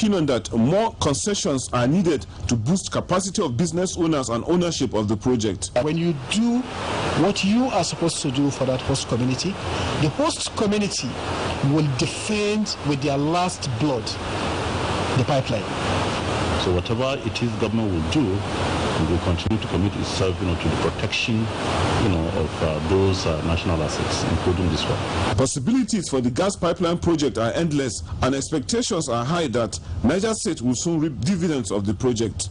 opinion that more concessions are needed to boost capacity of business owners and ownership of the project. When you do what you are supposed to do for that host community, the host community will defend with their last blood the pipeline. So whatever it is government will do, it will continue to commit itself, to the protection, of those national assets, including this one. Possibilities for the gas pipeline project are endless, and expectations are high that Niger State will soon reap dividends of the project.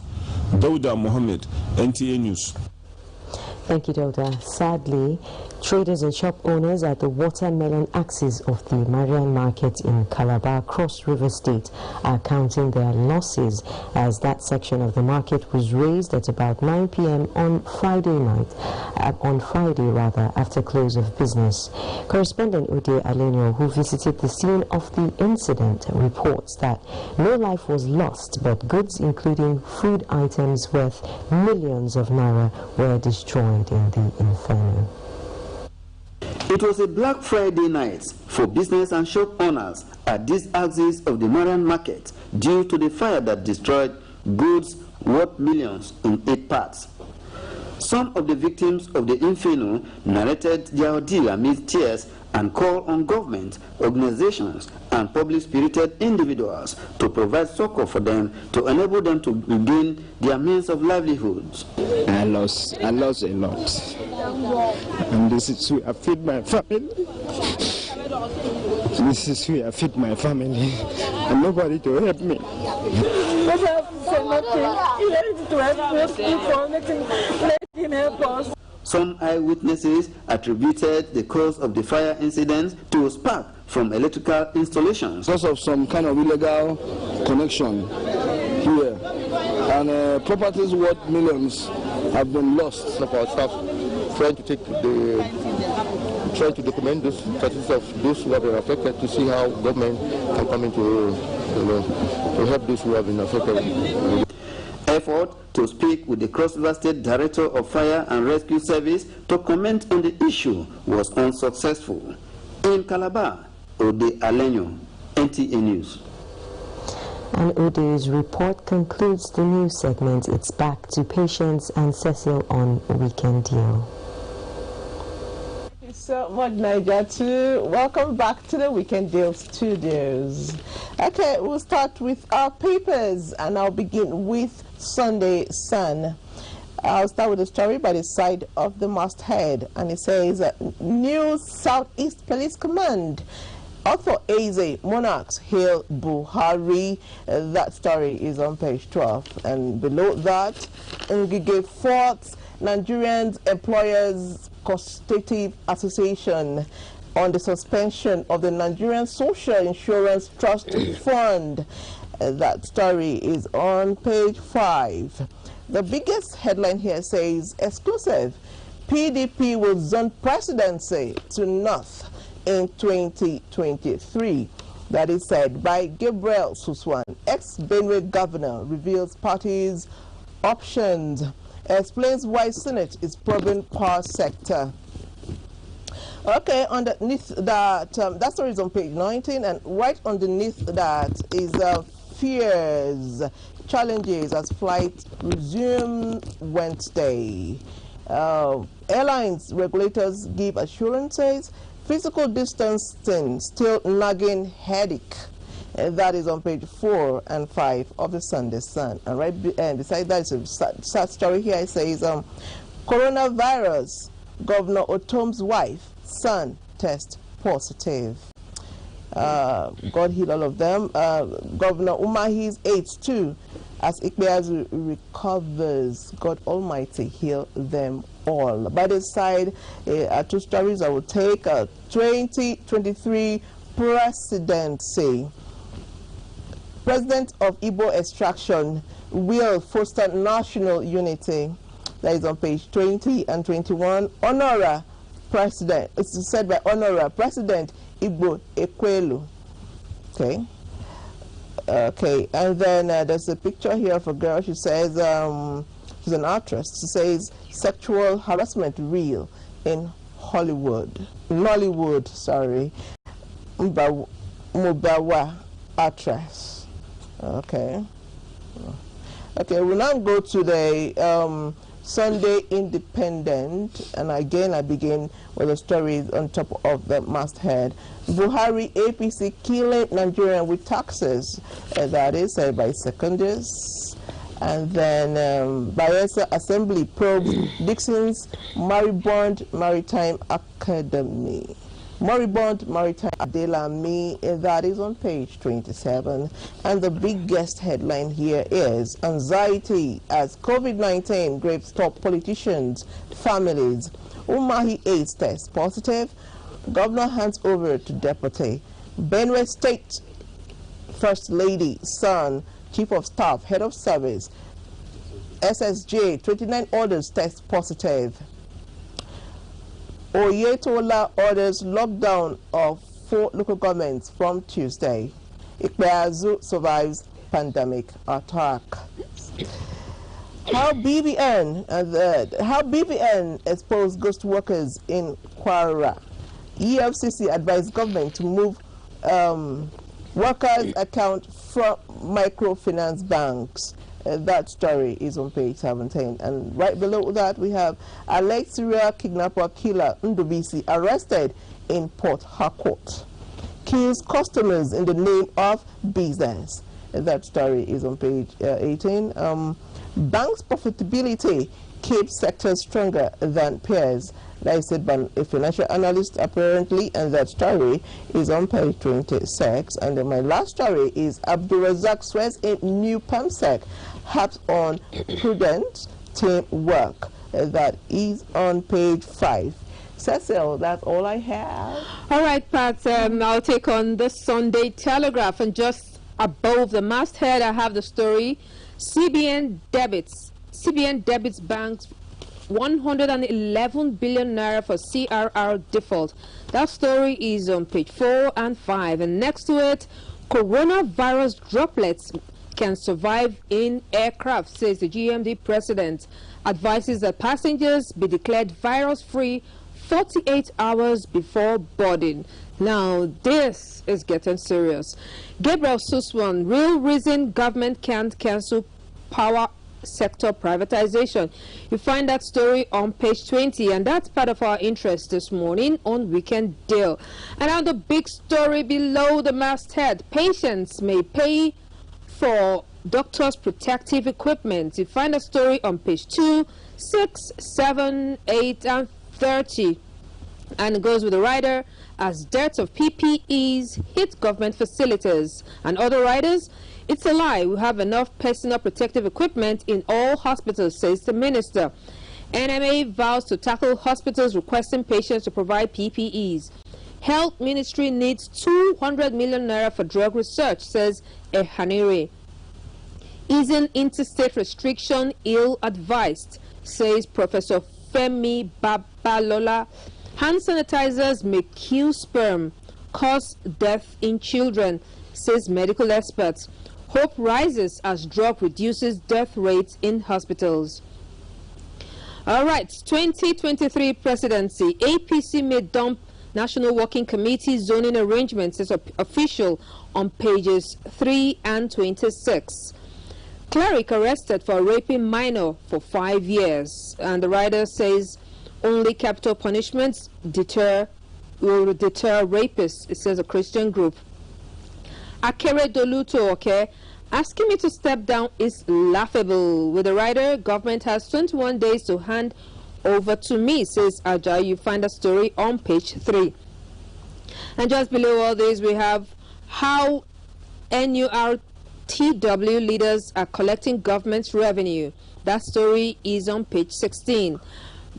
Dauda Mohammed, NTA News. Thank you, Dauda. Sadly, traders and shop owners at the watermelon axis of the Marian Market in Calabar, Cross River State, are counting their losses as that section of the market was raised at about 9 p.m. on Friday, after close of business. Correspondent Ode Alenyo, who visited the scene of the incident, reports that no life was lost, but goods including food items worth millions of naira were destroyed in the inferno. It was a Black Friday night for business and shop owners at this axis of the Marian Market due to the fire that destroyed goods worth millions in 8 parts. Some of the victims of the inferno narrated their ordeal amid tears and called on government, organizations, and public-spirited individuals to provide succor for them to enable them to regain their means of livelihoods. I lost a lot. And this is where I feed my family. This is where I feed my family. And nobody to help me. But I have to say nothing. He had to help those people, let him help us. Some eyewitnesses attributed the cause of the fire incident to a spark from electrical installations. Because of some kind of illegal connection here. And properties worth millions have been lost. Of our staff trying to document the status of those who have been affected to see how government can come into to help those who have been affected. Effort to speak with the Cross River State Director of Fire and Rescue Service to comment on the issue was unsuccessful. In Calabar, Ode Alenyo, NTA News. And Ode's report concludes the news segment. It's back to Patience and Cecil on Weekend Deal. So much, nta2. Welcome back to the Weekend Deal Studios. Okay, we'll start with our papers, and I'll begin with Sunday Sun. I'll start with a story by the side of the masthead, and it says, New Southeast Police Command. Author Eze, Monarchs hail Buhari. That story is on page 12. And below that, Ngige Forts, Nigerian Employers Consultative Association on the suspension of the Nigerian Social Insurance Trust Fund. That story is on page 5. The biggest headline here says, exclusive, PDP will zone presidency to North in 2023. That is said by Gabriel Suswan, ex-Benue governor, reveals party's options, explains why Senate is probing power sector. Okay, underneath that, that story is on page 19, and right underneath that is fears, challenges as flights resume Wednesday. Airlines regulators give assurances, physical distancing still nagging headache. That is on page 4 and 5 of the Sunday Sun. And right beside that is a sad story here. It says, coronavirus, Governor Otom's wife, son test positive. God heal all of them. Governor Umahi's aides too, as Ikpeazu recovers. God Almighty heal them all. By this side, 2 stories I will take. 2023 presidency. President of Igbo extraction will foster national unity. That is on page 20 and 21. Honora President, it's said by Honora President Igbo Ekwelu. Okay. Okay, and then there's a picture here of a girl. She says, she's an actress. She says, sexual harassment real in Hollywood. Nollywood, sorry. Mubawa actress. Okay. Okay, we'll now go to the Sunday Independent, and again I begin with the stories on top of the masthead. Buhari APC killing Nigerian with taxes, that is by secondaries. And then Bayelsa Assembly probes Dixon's Moribund Maritime Academy. Moribund Maritime Academy, that is on page 27. And the biggest headline here is anxiety as COVID-19 grips top politicians, families. Umahi AIDS test positive. Governor hands over to deputy. Benue State First Lady, son, Chief of Staff, Head of Service, SSJ, 29 orders test positive. Oyetola orders lockdown of 4 local governments from Tuesday. Ikpeazu survives pandemic attack. How BBN exposed ghost workers in Kwara. EFCC advised government to move workers' account from microfinance banks. That story is on page 17. And right below that, we have alleged serial kidnapper killer Ndubisi arrested in Port Harcourt. Kills customers in the name of business. That story is on page 18. Banks' profitability keeps sectors stronger than peers. That is said by a financial analyst apparently, and that story is on page 26. And then my last story is Abdulrazak swears in new PAMSEC helps on prudent teamwork. That is on page 5. Cecil, that's all I have. All right, Pat, I'll take on the Sunday Telegraph, and just above the masthead I have the story, CBN debits banks 111 billion naira for CRR default. That story is on page 4 and 5. And next to it, coronavirus droplets can survive in aircraft, says the GMD president. Advises that passengers be declared virus-free 48 hours before boarding. Now, this is getting serious. Gabriel Suswan, real reason government can't cancel power sector privatization. You find that story on page 20, and that's part of our interest this morning on Weekend Deal. And now the big story below the masthead, patients may pay for doctors' protective equipment. You find a story on page 2, 6, 7, 8, and 30. And it goes with the rider, as dearth of PPEs hit government facilities. And other riders, it's a lie. We have enough personal protective equipment in all hospitals, says the minister. NMA vows to tackle hospitals requesting patients to provide PPEs. Health Ministry needs 200 million naira for drug research, says Ehanire. Easing interstate restriction ill-advised, says Professor Femi Babalola. Hand sanitizers may kill sperm, cause death in children, says medical experts. Hope rises as drug reduces death rates in hospitals. All right, 2023 presidency. APC may dump National Working Committee zoning arrangements is official on pages 3 and 26. Cleric arrested for raping minor for 5 years. And the writer says only capital punishments will deter rapists, it says a Christian group. Akere Doluto, okay, asking me to step down is laughable. With the writer, government has 21 days to hand over to me, says Ajay. You find a story on page 3. And just below all this, we have how NURTW leaders are collecting government's revenue. That story is on page 16.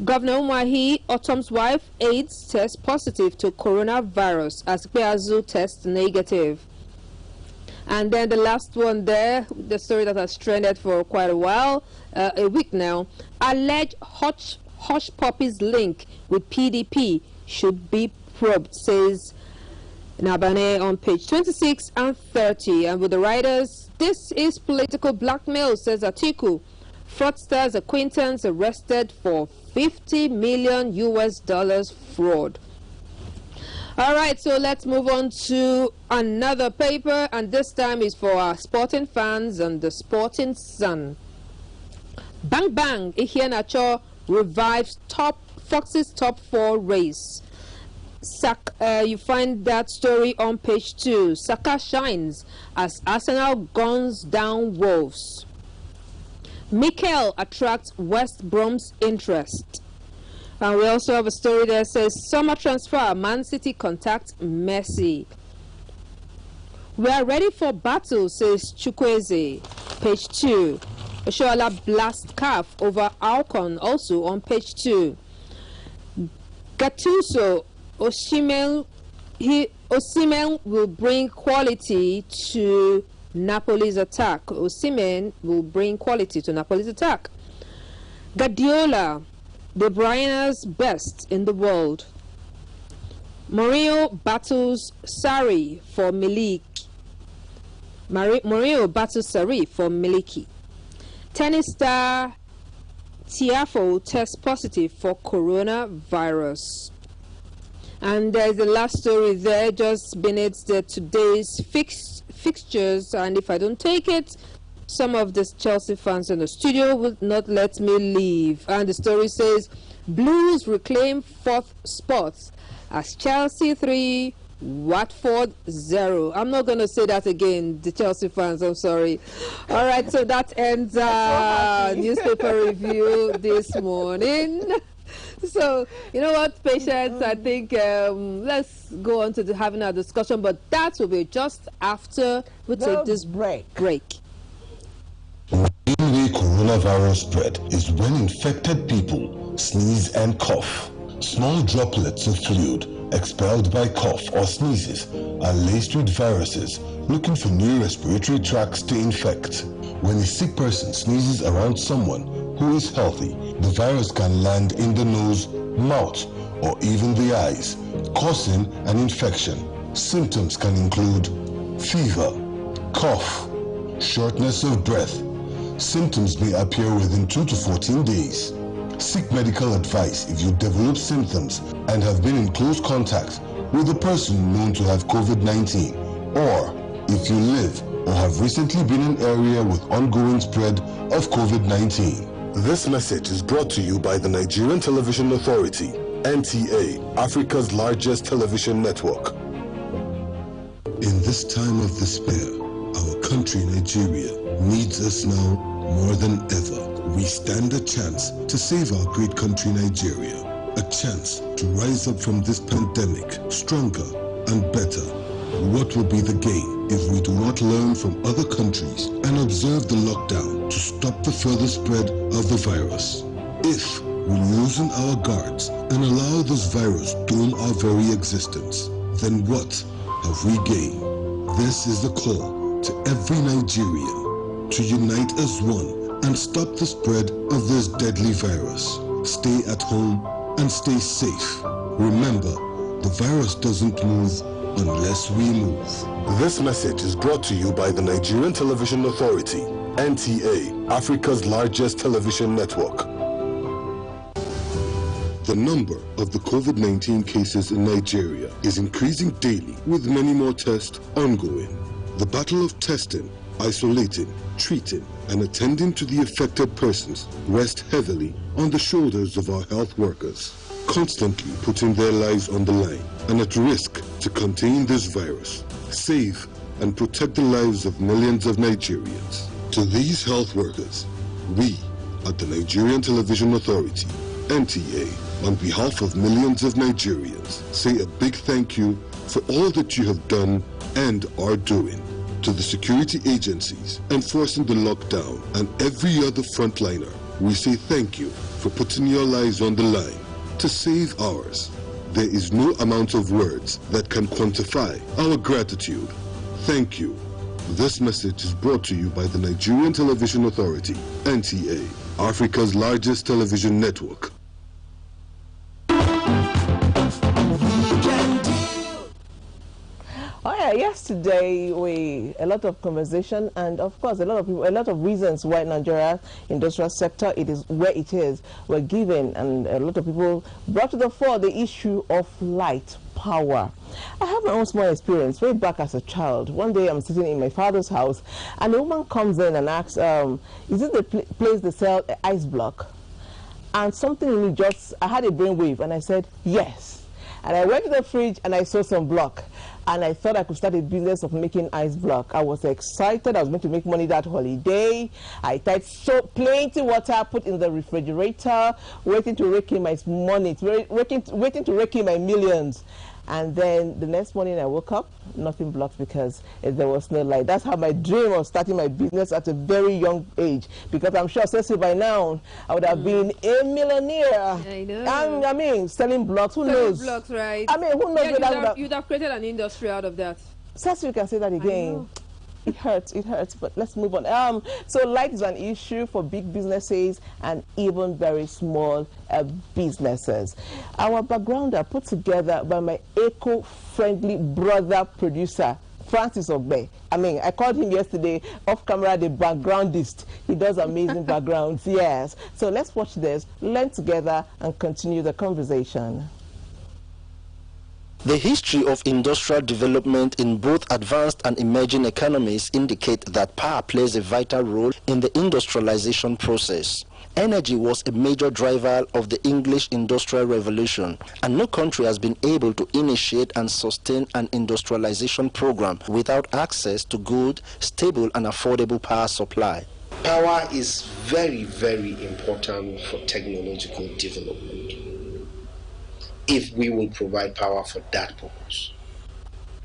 Governor Umahi, Autumn's wife, AIDS test positive to coronavirus as Ikpeazu tests negative. And then the last one there, the story that has trended for quite a while, a week now, alleged hush puppies link with PDP should be probed, says Nabane on page 26 and 30. And with the writers, this is political blackmail, says Atiku. Fraudsters acquaintance arrested for $50 million fraud. All right, so let's move on to another paper, and this time is for our sporting fans and the Sporting Sun. Bang Bang, Ihienacho revives Fox's top 4 race. You find that story on page 2. Saka shines as Arsenal guns down Wolves. Mikel attracts West Brom's interest. And we also have a story that says summer transfer, Man City contacts Messi. We are ready for battle, says Chukwueze. Page 2. Oshoala blast calf over Alcon, also on page 2. Gattuso, Osimhen will bring quality to Napoli's attack. Osimhen will bring quality to Napoli's attack. Guardiola, De Bruyne's best in the world. Mourinho battles Sarri for Milik. Mourinho battles Sarri for Miliki. Tennis star Tiafoe tests positive for coronavirus. And there's the last story there, just beneath today's fixtures. And if I don't take it, some of the Chelsea fans in the studio will not let me leave. And the story says, Blues reclaim 4th spot as Chelsea 3, Watford 0. I'm not going to say that again, the Chelsea fans, I'm sorry. All right, so that ends our newspaper review this morning. So, you know what, Patience, I think let's go on to having our discussion, but that will be just after we take this break. The main way coronavirus spread is when infected people sneeze and cough. Small droplets of fluid expelled by cough or sneezes are laced with viruses looking for new respiratory tracts to infect. When a sick person sneezes around someone who is healthy, the virus can land in the nose, mouth, or even the eyes, causing an infection. Symptoms can include fever, cough, shortness of breath. Symptoms may appear within 2 to 14 days. Seek medical advice if you develop symptoms and have been in close contact with a person known to have COVID-19, or if you live or have recently been in an area with ongoing spread of COVID-19. This message is brought to you by the Nigerian Television Authority, NTA, Africa's largest television network. In this time of despair, our country, Nigeria, needs us now more than ever. We stand a chance to save our great country, Nigeria. A chance to rise up from this pandemic stronger and better. What will be the gain if we do not learn from other countries and observe the lockdown to stop the further spread of the virus? If we loosen our guards and allow this virus doom our very existence, then what have we gained? This is the call to every Nigerian to unite as one and stop the spread of this deadly virus. Stay at home and stay safe. Remember, the virus doesn't move unless we move. This message is brought to you by the Nigerian Television Authority, NTA, Africa's largest television network. The number of the COVID-19 cases in Nigeria is increasing daily, with many more tests ongoing. The battle of testing, isolating, treating, and attending to the affected persons rests heavily on the shoulders of our health workers, constantly putting their lives on the line and at risk to contain this virus, save and protect the lives of millions of Nigerians. To these health workers, we at the Nigerian Television Authority, NTA, on behalf of millions of Nigerians, say a big thank you for all that you have done and are doing. To the security agencies enforcing the lockdown and every other frontliner, we say thank you for putting your lives on the line to save ours. There is no amount of words that can quantify our gratitude. Thank you. This message is brought to you by the Nigerian Television Authority, NTA, Africa's largest television network. All right. yesterday a lot of conversation and of course a lot of reasons why Nigeria industrial sector it is where it is were given, and a lot of people brought to the fore the issue of light power. I have my own small experience way back as a child. One day I'm sitting in my father's house and a woman comes in and asks, is it the place they sell ice block? And something really I had a brainwave and I said, yes. And I went to the fridge and I saw some block. And I thought I could start a business of making ice block. I was excited. I was going to make money that holiday. I tied plenty water, put in the refrigerator, waiting to rake in my money, waiting to rake in my millions. And then the next morning I woke up, nothing blocked because there was no light. That's how my dream of starting my business at a very young age. Because I'm sure, especially by now, I would have been a millionaire. I know. I mean, selling blocks, who knows? Blocks, right? I mean, who knows? Yeah, you'd have created an industry out of that. Cecily, you can say that again. It hurts, but let's move on. So light is an issue for big businesses and even very small businesses. Our background are put together by my eco-friendly brother producer, Francis Ogbe. I mean, I called him yesterday off camera the backgroundist. He does amazing backgrounds, yes. So let's watch this, learn together, and continue the conversation. The history of industrial development in both advanced and emerging economies indicate that power plays a vital role in the industrialization process. Energy was a major driver of the English Industrial Revolution, and no country has been able to initiate and sustain an industrialization program without access to good, stable, and affordable power supply. Power is very, very important for technological development, if we will provide power for that purpose.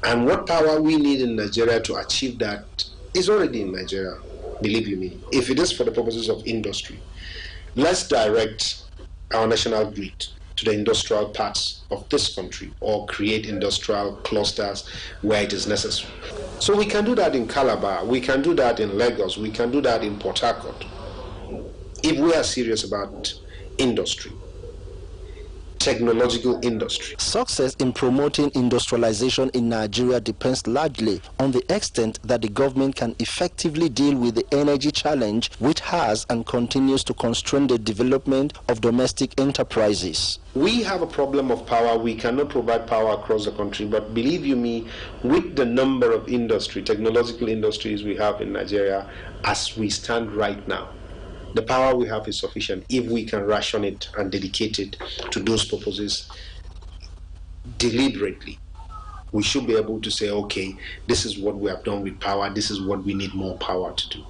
And what power we need in Nigeria to achieve that is already in Nigeria, believe you me. If it is for the purposes of industry, let's direct our national grid to the industrial parts of this country or create industrial clusters where it is necessary. So we can do that in Calabar, we can do that in Lagos, we can do that in Port Harcourt, if we are serious about industry. Technological industry. Success in promoting industrialization in Nigeria depends largely on the extent that the government can effectively deal with the energy challenge which has and continues to constrain the development of domestic enterprises. We have a problem of power. We cannot provide power across the country, but believe you me, with the number of technological industries we have in Nigeria as we stand right now, the power we have is sufficient if we can ration it and dedicate it to those purposes deliberately. We should be able to say, okay, this is what we have done with power, this is what we need more power to do.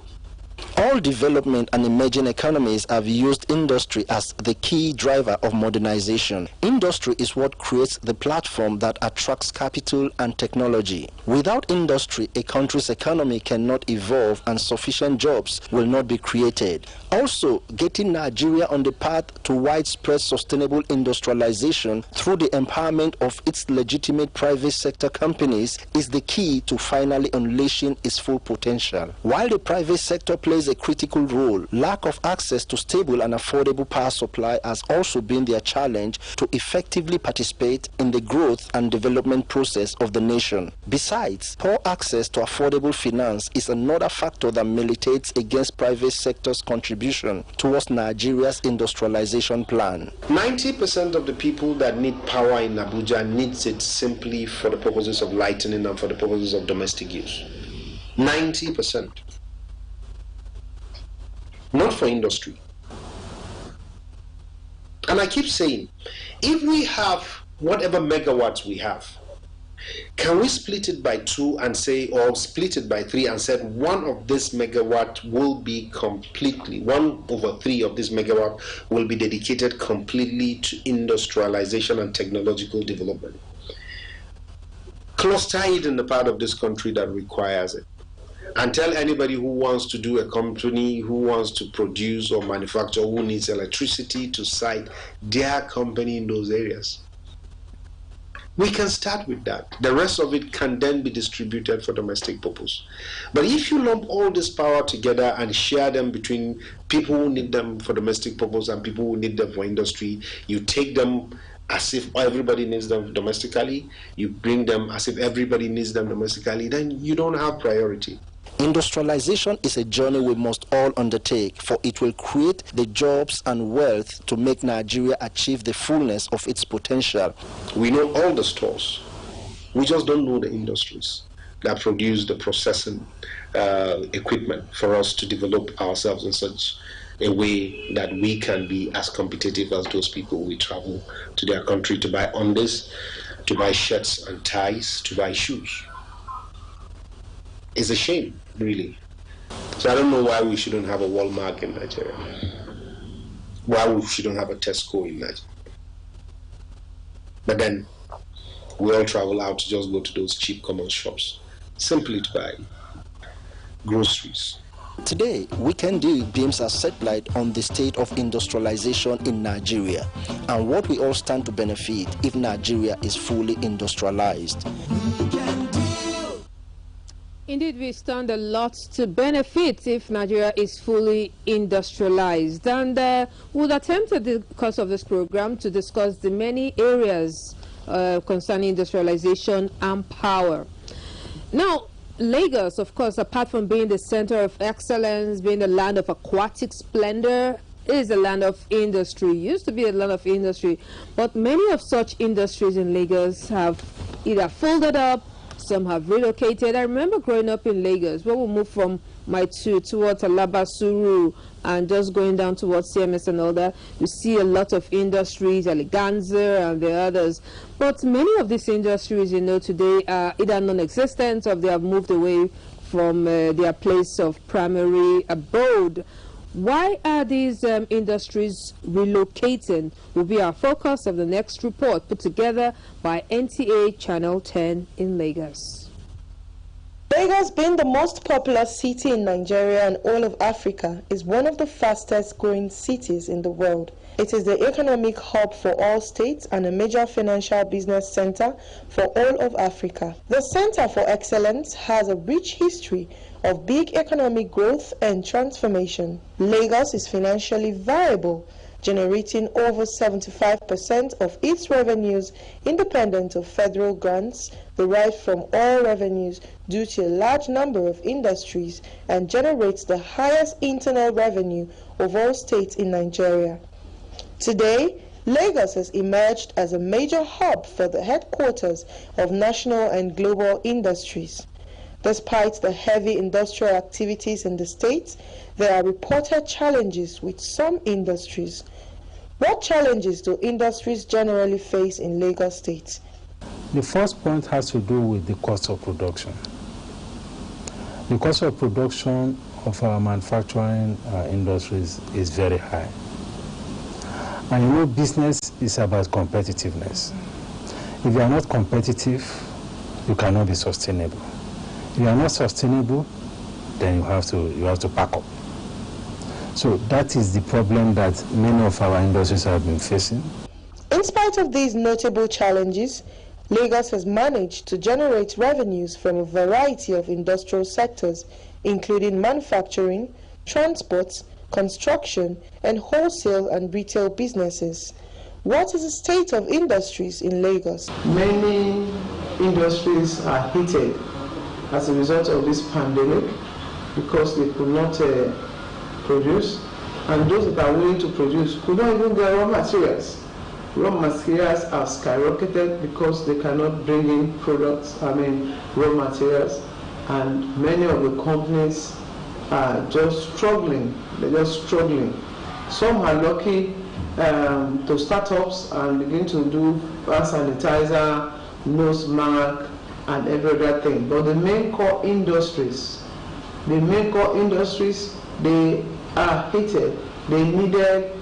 All development and emerging economies have used industry as the key driver of modernization. Industry is what creates the platform that attracts capital and technology. Without industry, a country's economy cannot evolve and sufficient jobs will not be created. Also, getting Nigeria on the path to widespread sustainable industrialization through the empowerment of its legitimate private sector companies is the key to finally unleashing its full potential. While the private sector plays a critical role, lack of access to stable and affordable power supply has also been their challenge to effectively participate in the growth and development process of the nation. Besides, poor access to affordable finance is another factor that militates against private sector's contribution towards Nigeria's industrialization plan. 90% of the people that need power in Abuja needs it simply for the purposes of lightening and for the purposes of domestic use. 90%. Not for industry. And I keep saying, if we have whatever megawatts we have, can we split it by 2 and say, or split it by 3 and say 1 of this megawatt will be completely, 1/3 of this megawatt will be dedicated completely to industrialization and technological development. Cluster it in the part of this country that requires it. And tell anybody who wants to do a company, who wants to produce or manufacture, who needs electricity to site their company in those areas. We can start with that. The rest of it can then be distributed for domestic purpose. But if you lump all this power together and share them between people who need them for domestic purpose and people who need them for industry, you take them as if everybody needs them domestically, you bring them as if everybody needs them domestically, then you don't have priority. Industrialization is a journey we must all undertake, for it will create the jobs and wealth to make Nigeria achieve the fullness of its potential. We know all the stores. We just don't know the industries that produce the processing equipment for us to develop ourselves in such a way that we can be as competitive as those people we travel to their country to buy undies, to buy shirts and ties, to buy shoes. It's a shame, really. So I don't know why we shouldn't have a Walmart in Nigeria. Why we shouldn't have a Tesco in Nigeria. But then we all travel out to just go to those cheap common shops simply to buy groceries. Today, Weekend Deal beams a setlight on the state of industrialization in Nigeria and what we all stand to benefit if Nigeria is fully industrialized. Indeed, we stand a lot to benefit if Nigeria is fully industrialized. And we'll attempt at the course of this program to discuss the many areas concerning industrialization and power. Now, Lagos, of course, apart from being the center of excellence, being the land of aquatic splendor, is a land of industry. Used to be a land of industry, but many of such industries in Lagos have either folded up, some have relocated. I remember growing up in Lagos, when we moved from Maitu towards Alaba Suru and just going down towards CMS and all that, you see a lot of industries, Eleganza and the others. But many of these industries, you know, today are either non-existent or they have moved away from their place of primary abode. Why are these industries relocating will be our focus of the next report put together by NTA Channel 10 in Lagos. Lagos, being the most popular city in Nigeria and all of Africa, is one of the fastest growing cities in the world. It is the economic hub for all states and a major financial business center for all of Africa. The Center for Excellence has a rich history of big economic growth and transformation. Lagos is financially viable, generating over 75% of its revenues independent of federal grants derived from all revenues due to a large number of industries, and generates the highest internal revenue of all states in Nigeria. Today, Lagos has emerged as a major hub for the headquarters of national and global industries. Despite the heavy industrial activities in the state, there are reported challenges with some industries. What challenges do industries generally face in Lagos State? The first point has to do with the cost of production. The cost of production of our manufacturing industries is very high. And you know, business is about competitiveness. If you are not competitive, you cannot be sustainable. If you are not sustainable, then you have to pack up. So that is the problem that many of our industries have been facing. In spite of these notable challenges, Lagos has managed to generate revenues from a variety of industrial sectors, including manufacturing, transport, construction, and wholesale and retail businesses. What is the state of industries in Lagos? Many industries are heated as a result of this pandemic because they could not produce, and those that are willing to produce could not even get raw materials. Raw materials are skyrocketed because they cannot bring in raw materials, and many of the companies are just struggling. They're just struggling. Some are lucky to startups and begin to do hand sanitizer, nose mask, and every other thing. But the main core industries, they are heated. They needed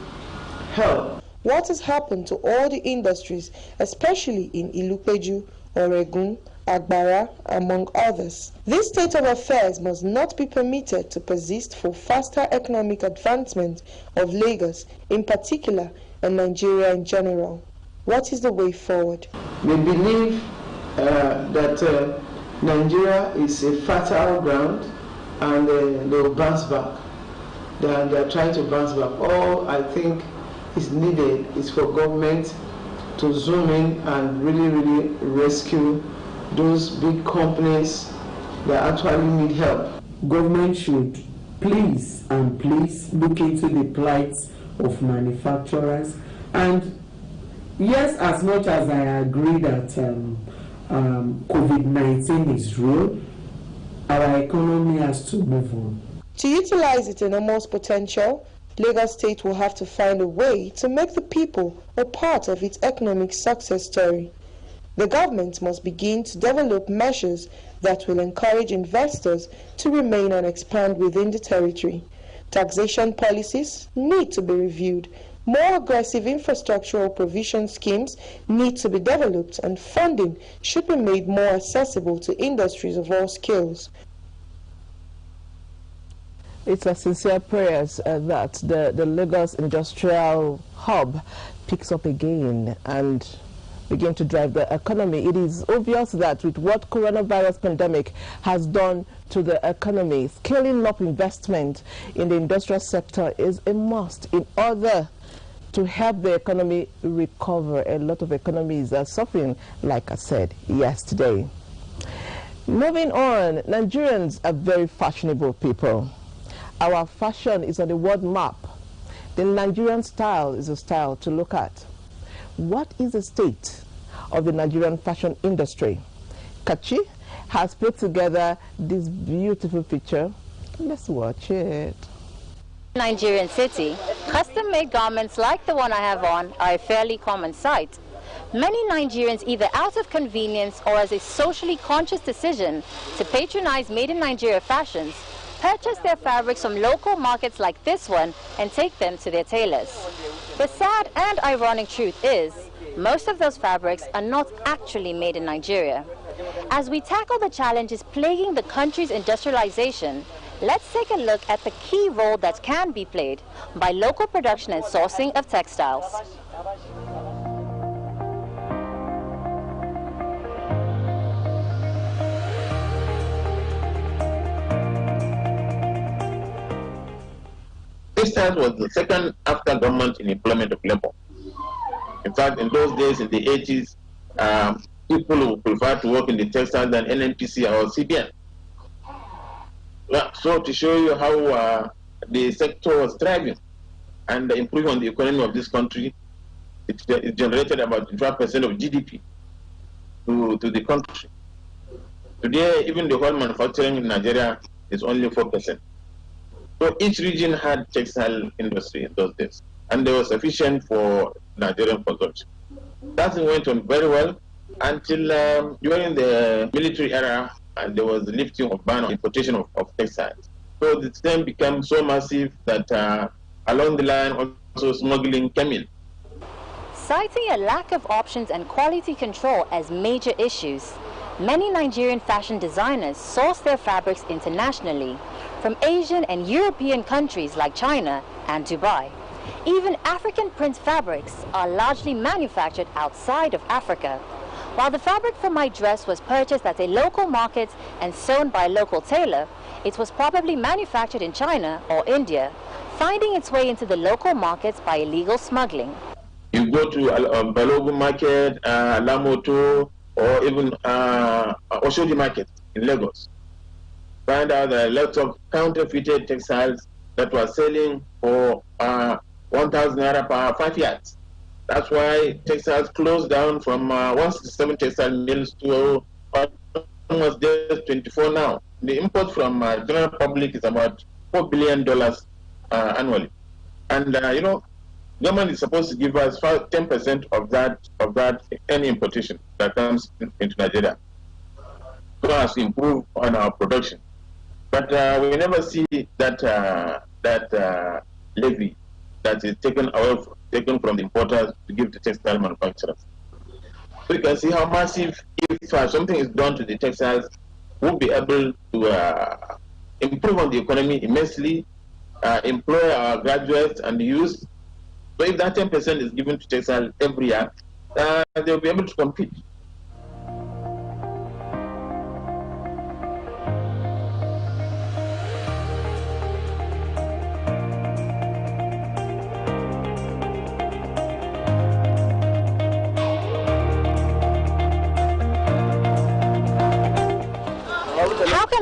help. What has happened to all the industries, especially in Ilupeju, Oregun, Agbara, among others? This state of affairs must not be permitted to persist for faster economic advancement of Lagos in particular and Nigeria in general. What is the way forward? We believe that Nigeria is a fertile ground and they will bounce back. They are trying to bounce back. All I think is needed is for government to zoom in and really rescue those big companies that actually need help. Government should please look into the plight of manufacturers. And yes, as much as I agree that COVID-19 is real, our economy has to move on. To utilize its enormous potential, Lagos State will have to find a way to make the people a part of its economic success story. The government must begin to develop measures that will encourage investors to remain and expand within the territory. Taxation policies need to be reviewed. More aggressive infrastructural provision schemes need to be developed, and funding should be made more accessible to industries of all scales. It's a sincere prayers that the Lagos Industrial Hub picks up again and begin to drive the economy. It is obvious that with what coronavirus pandemic has done to the economy, scaling up investment in the industrial sector is a must in order to help the economy recover. A lot of economies are suffering, like I said yesterday. Moving on, Nigerians are very fashionable people. Our fashion is on the world map. The Nigerian style is a style to look at. What is the state of the Nigerian fashion industry? Kachi has put together this beautiful picture. Let's watch it. Nigerian city, custom-made garments like the one I have on are a fairly common sight. Many Nigerians, either out of convenience or as a socially conscious decision to patronize made in Nigeria fashions, purchase their fabrics from local markets like this one and take them to their tailors. The sad and ironic truth is, most of those fabrics are not actually made in Nigeria. As we tackle the challenges plaguing the country's industrialization, let's take a look at the key role that can be played by local production and sourcing of textiles. Textiles was the second after government in employment of labor. In fact, in those days, in the 80s, people would prefer to work in the textile than NNPC or CBN. So to show you how the sector was thriving and improving on the economy of this country, it generated about 12% of GDP to the country. Today, even the whole manufacturing in Nigeria is only 4%. So each region had textile industry in those days, and they were sufficient for Nigerian consumption. That went on very well until during the military era, and there was the lifting of ban on importation of textiles. So the same became so massive that along the line also smuggling came in. Citing a lack of options and quality control as major issues, many Nigerian fashion designers source their fabrics internationally from Asian and European countries like China and Dubai. Even African print fabrics are largely manufactured outside of Africa. While the fabric for my dress was purchased at a local market and sewn by a local tailor, it was probably manufactured in China or India, finding its way into the local markets by illegal smuggling. You go to Balogu market, Lamoto, or even Oshodi market in Lagos. Find out that lots of counterfeited textiles that were selling for 1,000 naira per 5 yards. That's why textiles closed down from 167 textile mills to almost just 24 now. The import from general public is about $4 billion annually. And you know, government is supposed to give us 10% of that any importation that comes into Nigeria, so as to improve on our production. But we never see that levy that is taken from the importers to give to textile manufacturers. So you can see how massive, if something is done to the textiles, we'll be able to improve on the economy immensely, employ our graduates and youth. So if that 10% is given to textile every year, they'll be able to compete.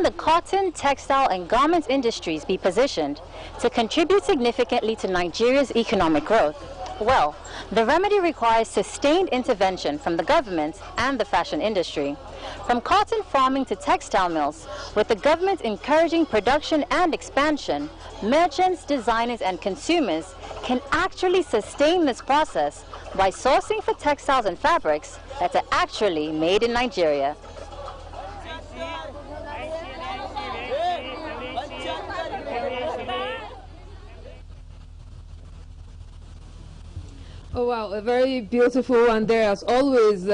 the cotton, textile, and garments industries be positioned to contribute significantly to Nigeria's economic growth? Well, the remedy requires sustained intervention from the government and the fashion industry. From cotton farming to textile mills, with the government encouraging production and expansion, merchants, designers, and consumers can actually sustain this process by sourcing for textiles and fabrics that are actually made in Nigeria. Oh wow, a very beautiful one there as always,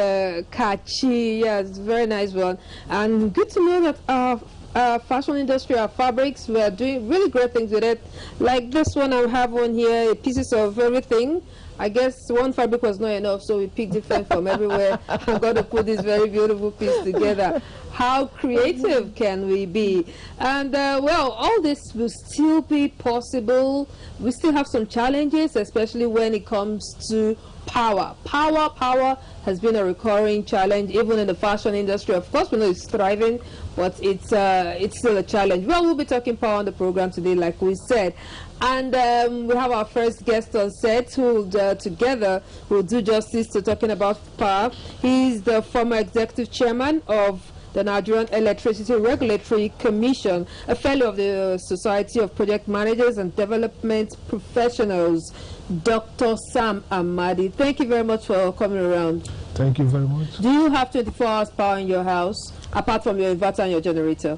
catchy. Yes, very nice one. And good to know that our fashion industry, our fabrics, we are doing really great things with it. Like this one, I have one here, pieces of everything. I guess one fabric was not enough, so we picked different from everywhere. I'm going to put this very beautiful piece together. How creative can we be? And well, all this will still be possible. We still have some challenges, especially when it comes to power. Power has been a recurring challenge, even in the fashion industry. Of course, we know it's thriving, but it's still a challenge. Well, we'll be talking power on the program today, like we said. And we have our first guest on set who together will do justice to talking about power. He's the former executive chairman of the Nigerian Electricity Regulatory Commission, a fellow of the Society of Project Managers and Development Professionals, Dr. Sam Amadi. Thank you very much for coming around. Thank you very much. Do you have 24 hours power in your house, apart from your inverter and your generator?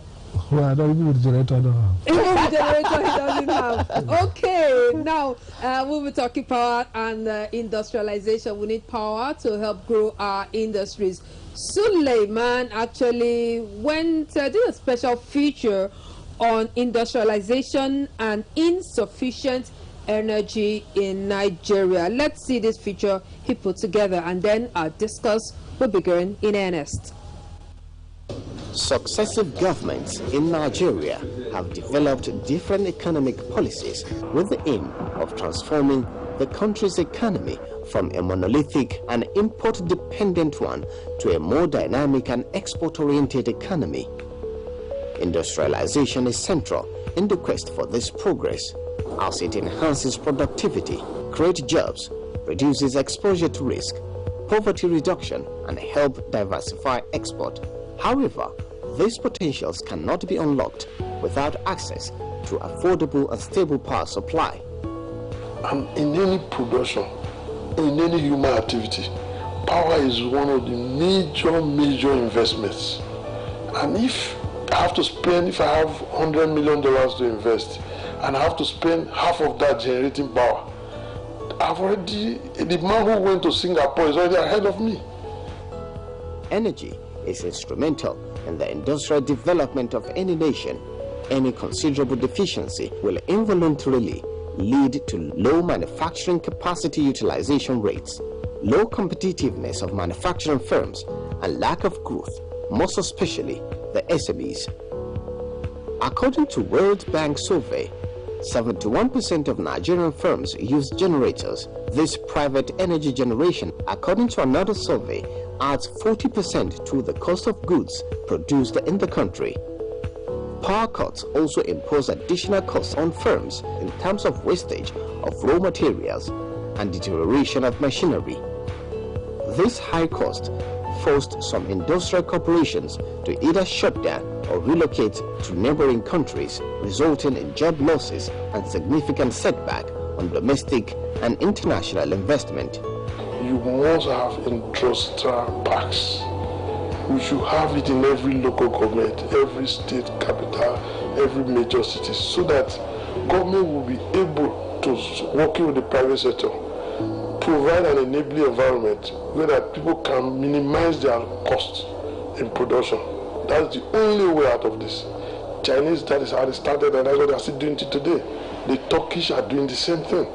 Well, I don't even with the generator, I don't have. Even with the generator, he doesn't have. Okay, now we'll be talking power and industrialization. We need power to help grow our industries. Suleiman actually did a special feature on industrialization and insufficient energy in Nigeria. Let's see this feature he put together, and then our discuss will begin in earnest. Successive governments in Nigeria have developed different economic policies with the aim of transforming the country's economy from a monolithic and import-dependent one to a more dynamic and export-oriented economy. Industrialization is central in the quest for this progress, as it enhances productivity, creates jobs, reduces exposure to risk, poverty reduction, and help diversify export. However, these potentials cannot be unlocked without access to affordable and stable power supply. And in any production, in any human activity, power is one of the major investments. And if I have $100 million to invest, and I have to spend half of that generating power, the man who went to Singapore is already ahead of me. Energy is instrumental in the industrial development of any nation. Any considerable deficiency will involuntarily lead to low manufacturing capacity utilization rates, low competitiveness of manufacturing firms, and lack of growth, most especially the SMEs. According to World Bank survey, 71% of Nigerian firms use generators. This private energy generation, according to another survey, adds 40% to the cost of goods produced in the country. Power cuts also impose additional costs on firms in terms of wastage of raw materials and deterioration of machinery. This high cost forced some industrial corporations to either shut down or relocate to neighboring countries, resulting in job losses and significant setback on domestic and international investment. You must have industrial parks. We should have it in every local government, every state capital, every major city, so that government will be able to, working with the private sector, provide an enabling environment where that people can minimize their costs in production. That's the only way out of this. Chinese, that is how they started, and that's what they are still doing today. The Turkish are doing the same thing.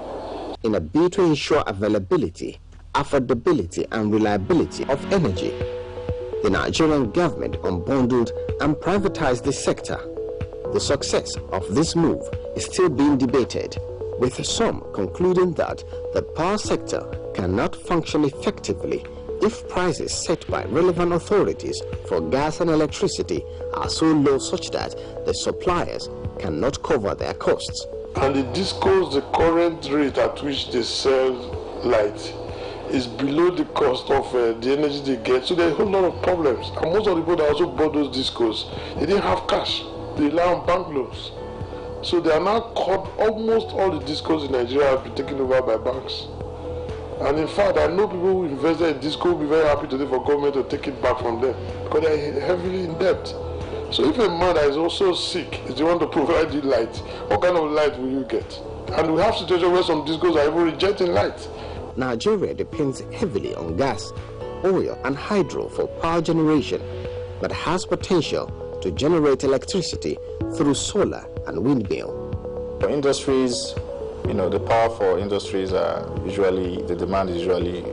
In a bid to ensure availability, affordability, and reliability of energy, the Nigerian government unbundled and privatized the sector. The success of this move is still being debated, with some concluding that the power sector cannot function effectively if prices set by relevant authorities for gas and electricity are so low such that the suppliers cannot cover their costs. And the discos, the current rate at which they sell light is below the cost of the energy they get. So there's a whole lot of problems. And most of the people that also bought those discos, they didn't have cash. They rely on bank loans. So they are now caught. Almost all the discos in Nigeria have been taken over by banks. And in fact, I know people who invested in disco will be very happy today for government to take it back from them because they are heavily in debt. So if a man that is also sick is the one to provide you light, what kind of light will you get? And we have situations where some discos are even rejecting light. Nigeria depends heavily on gas, oil and hydro for power generation, but has potential to generate electricity through solar and windmill. For industries, the power for industries are usually, the demand is usually,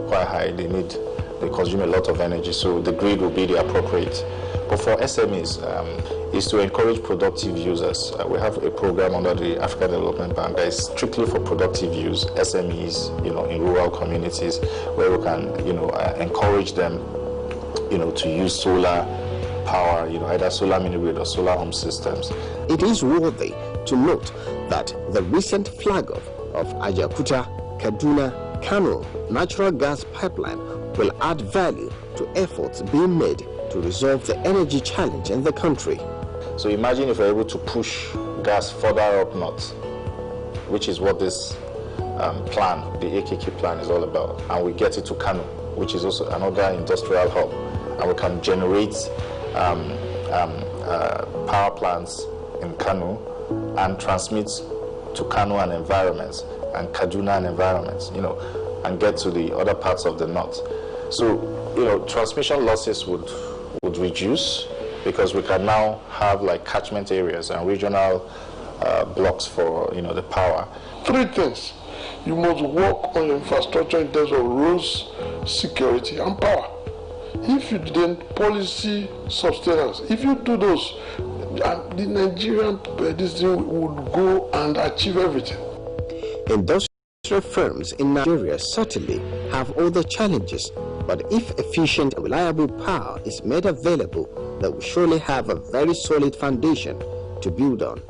quite high. They consume a lot of energy, so the grid will be the appropriate. But for SMEs, is to encourage productive users. We have a program under the African Development Bank that is strictly for productive use, SMEs, in rural communities, where we can, encourage them, to use solar power, either solar mini-grid or solar home systems. It is worthy to note that the recent flag-off of Ajaokuta, Kaduna, Kano natural gas pipeline will add value to efforts being made to resolve the energy challenge in the country. So imagine if we're able to push gas further up north, which is what this plan, the AKK plan, is all about, and we get it to Kano, which is also another industrial hub, and we can generate power plants in Kano and transmit to Kano and environments and Kaduna and environments, and get to the other parts of the north. So, transmission losses would reduce because we can now have like catchment areas and regional blocks for, the power. Three things. You must work on your infrastructure in terms of roads, security, and power. If you didn't, policy, sustenance, if you do those, the Nigerian this thing would go and achieve everything. Industrial firms in Nigeria certainly have other challenges, but if efficient and reliable power is made available, they will surely have a very solid foundation to build on.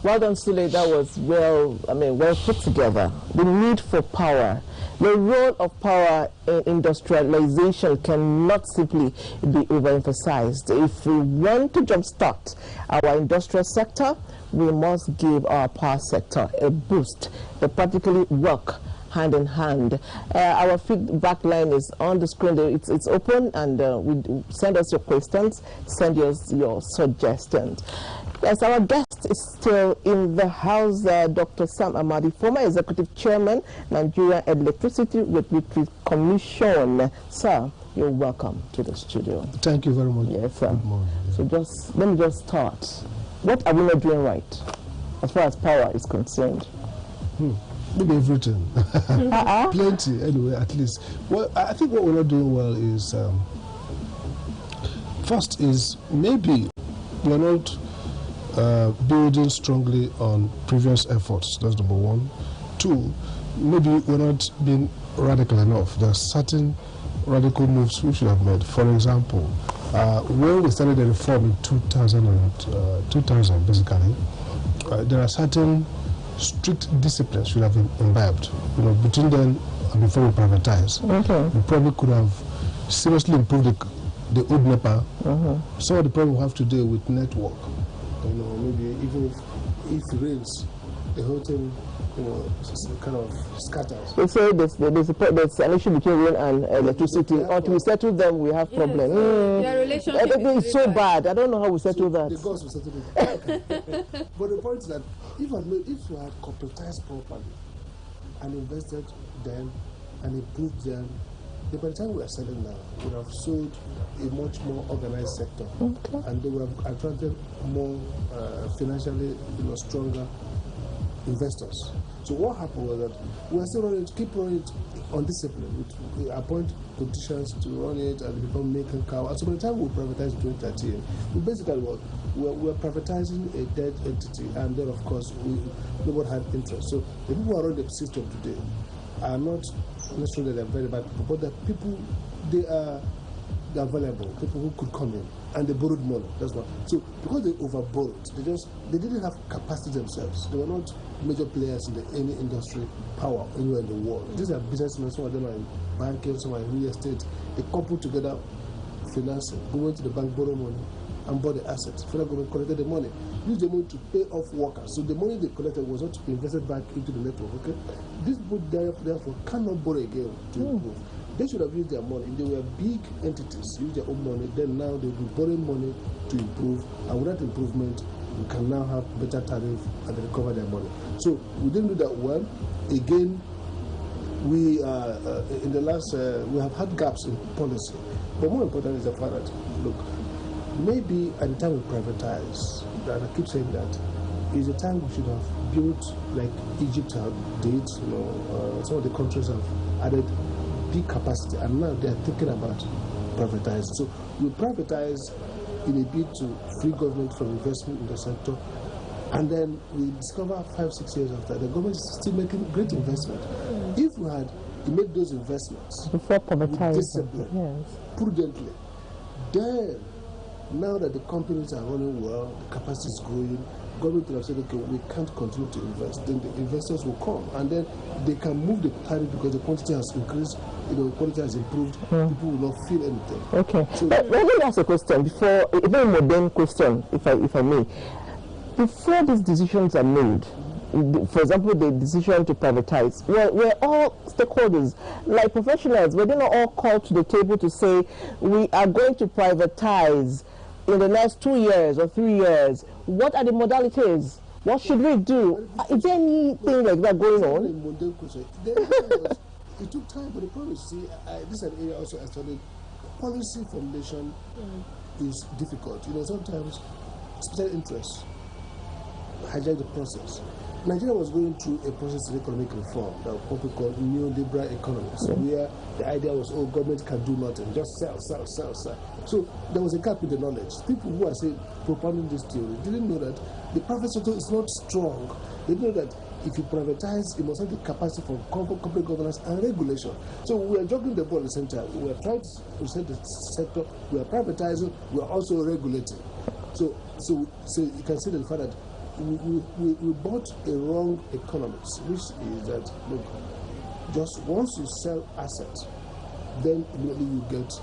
Well done, Sule. That was well put together. The need for power, the role of power in industrialization cannot simply be overemphasized. If we want to jumpstart our industrial sector, we must give our power sector a boost. They practically work hand in hand. Our feedback line is on the screen. It's open, and send us your questions, send us your suggestions. Yes, our guest is still in the house, Dr. Sam Amadi, former Executive Chairman, Nigerian Electricity Regulatory Commission. Sir, you're welcome to the studio. Thank you very much. Yes, sir. Good morning. So let me just start. What are we not doing right as far as power is concerned? Maybe everything. Plenty, anyway, at least. Well, I think what we're not doing well is, first is maybe we're not building strongly on previous efforts. That's number one. Two, maybe we're not being radical enough. There are certain radical moves we should have made. For example, when we started the reform in 2000 basically, there are certain strict disciplines should have been imbibed. Between then and before we privatize, we probably could have seriously improved the old NEPA. Some of the problem we have today with network, maybe even if it rains, the whole thing, kind of scatters. They say there's an issue between rain and electricity. Until we settle them, we have problems. Their relationship it's so bad. I don't know how we settle that. The gods will settle it. But the point is that if we had corporatized properly and invested them and improved them, then by the time we are selling now, we would have sold a much more organized sector, and they would have attracted more financially stronger investors. So what happened was that we are still keep running it undisciplined. We appoint politicians to run it and become making cow. And so by the time we privatize in 2013, we basically we're privatizing a dead entity, and then of course nobody had interest. So the people who are running the system today are not necessarily they're very bad people, but the people, they are valuable, people who could come in, and they borrowed money. That's what. So because they overborrowed, they didn't have capacity themselves. They were not major players in any industry power anywhere in the world. These are businessmen. Some of them are in banking, some are in real estate. They coupled together financing, go went to the bank, borrow money, and bought the assets. Federal government collected the money, used the money to pay off workers. So the money they collected was not invested back into the network. Okay, these people therefore cannot borrow again to improve. They should have used their money. If they were big entities, use their own money, then now they will be borrowing money to improve, and with that improvement, we can now have better tariff and recover their money. So we didn't do that well. Again, we in the last we have had gaps in policy, but more important is the fact that, look, maybe at the time we privatize, and I keep saying that, is the time we should have built like Egypt did. Some of the countries have added big capacity, and now they are thinking about privatizing. So we privatize in a bid to free government from investment in the sector, and then we discover 5-6 years after the government is still making great investment. If we had made those investments before privatizing, discipline, prudently, then now that the companies are running well, the capacity is growing, government will have said, okay, we can't continue to invest. Then the investors will come, and then they can move the tariff because the quantity has increased, the quality has improved. People will not feel anything. Okay. So let me ask a question before, a very modern question, if I may. Before these decisions are made, for example, the decision to privatize, we're all stakeholders, like professionals, we're not all called to the table to say, we are going to privatize in the next 2 years or 3 years. What are the modalities? What should we do? Is there anything like that going on? It took time, but the problem is, see, this is an area also I studied. Policy formulation is difficult. Sometimes special interests hijack the process. Nigeria was going through a process of economic reform that what we call neoliberal economics, where the idea was, government can do nothing, just sell. So there was a gap in the knowledge. People who are propounding this theory didn't know that the private sector is not strong. They didn't know that if you privatize, you must have the capacity for corporate governance and regulation. So we are juggling the ball at the same time. We are trying to set the sector, we are privatizing, we are also regulating. So you can see the fact that we bought a wrong economics, which is that, look, just once you sell assets, then immediately you get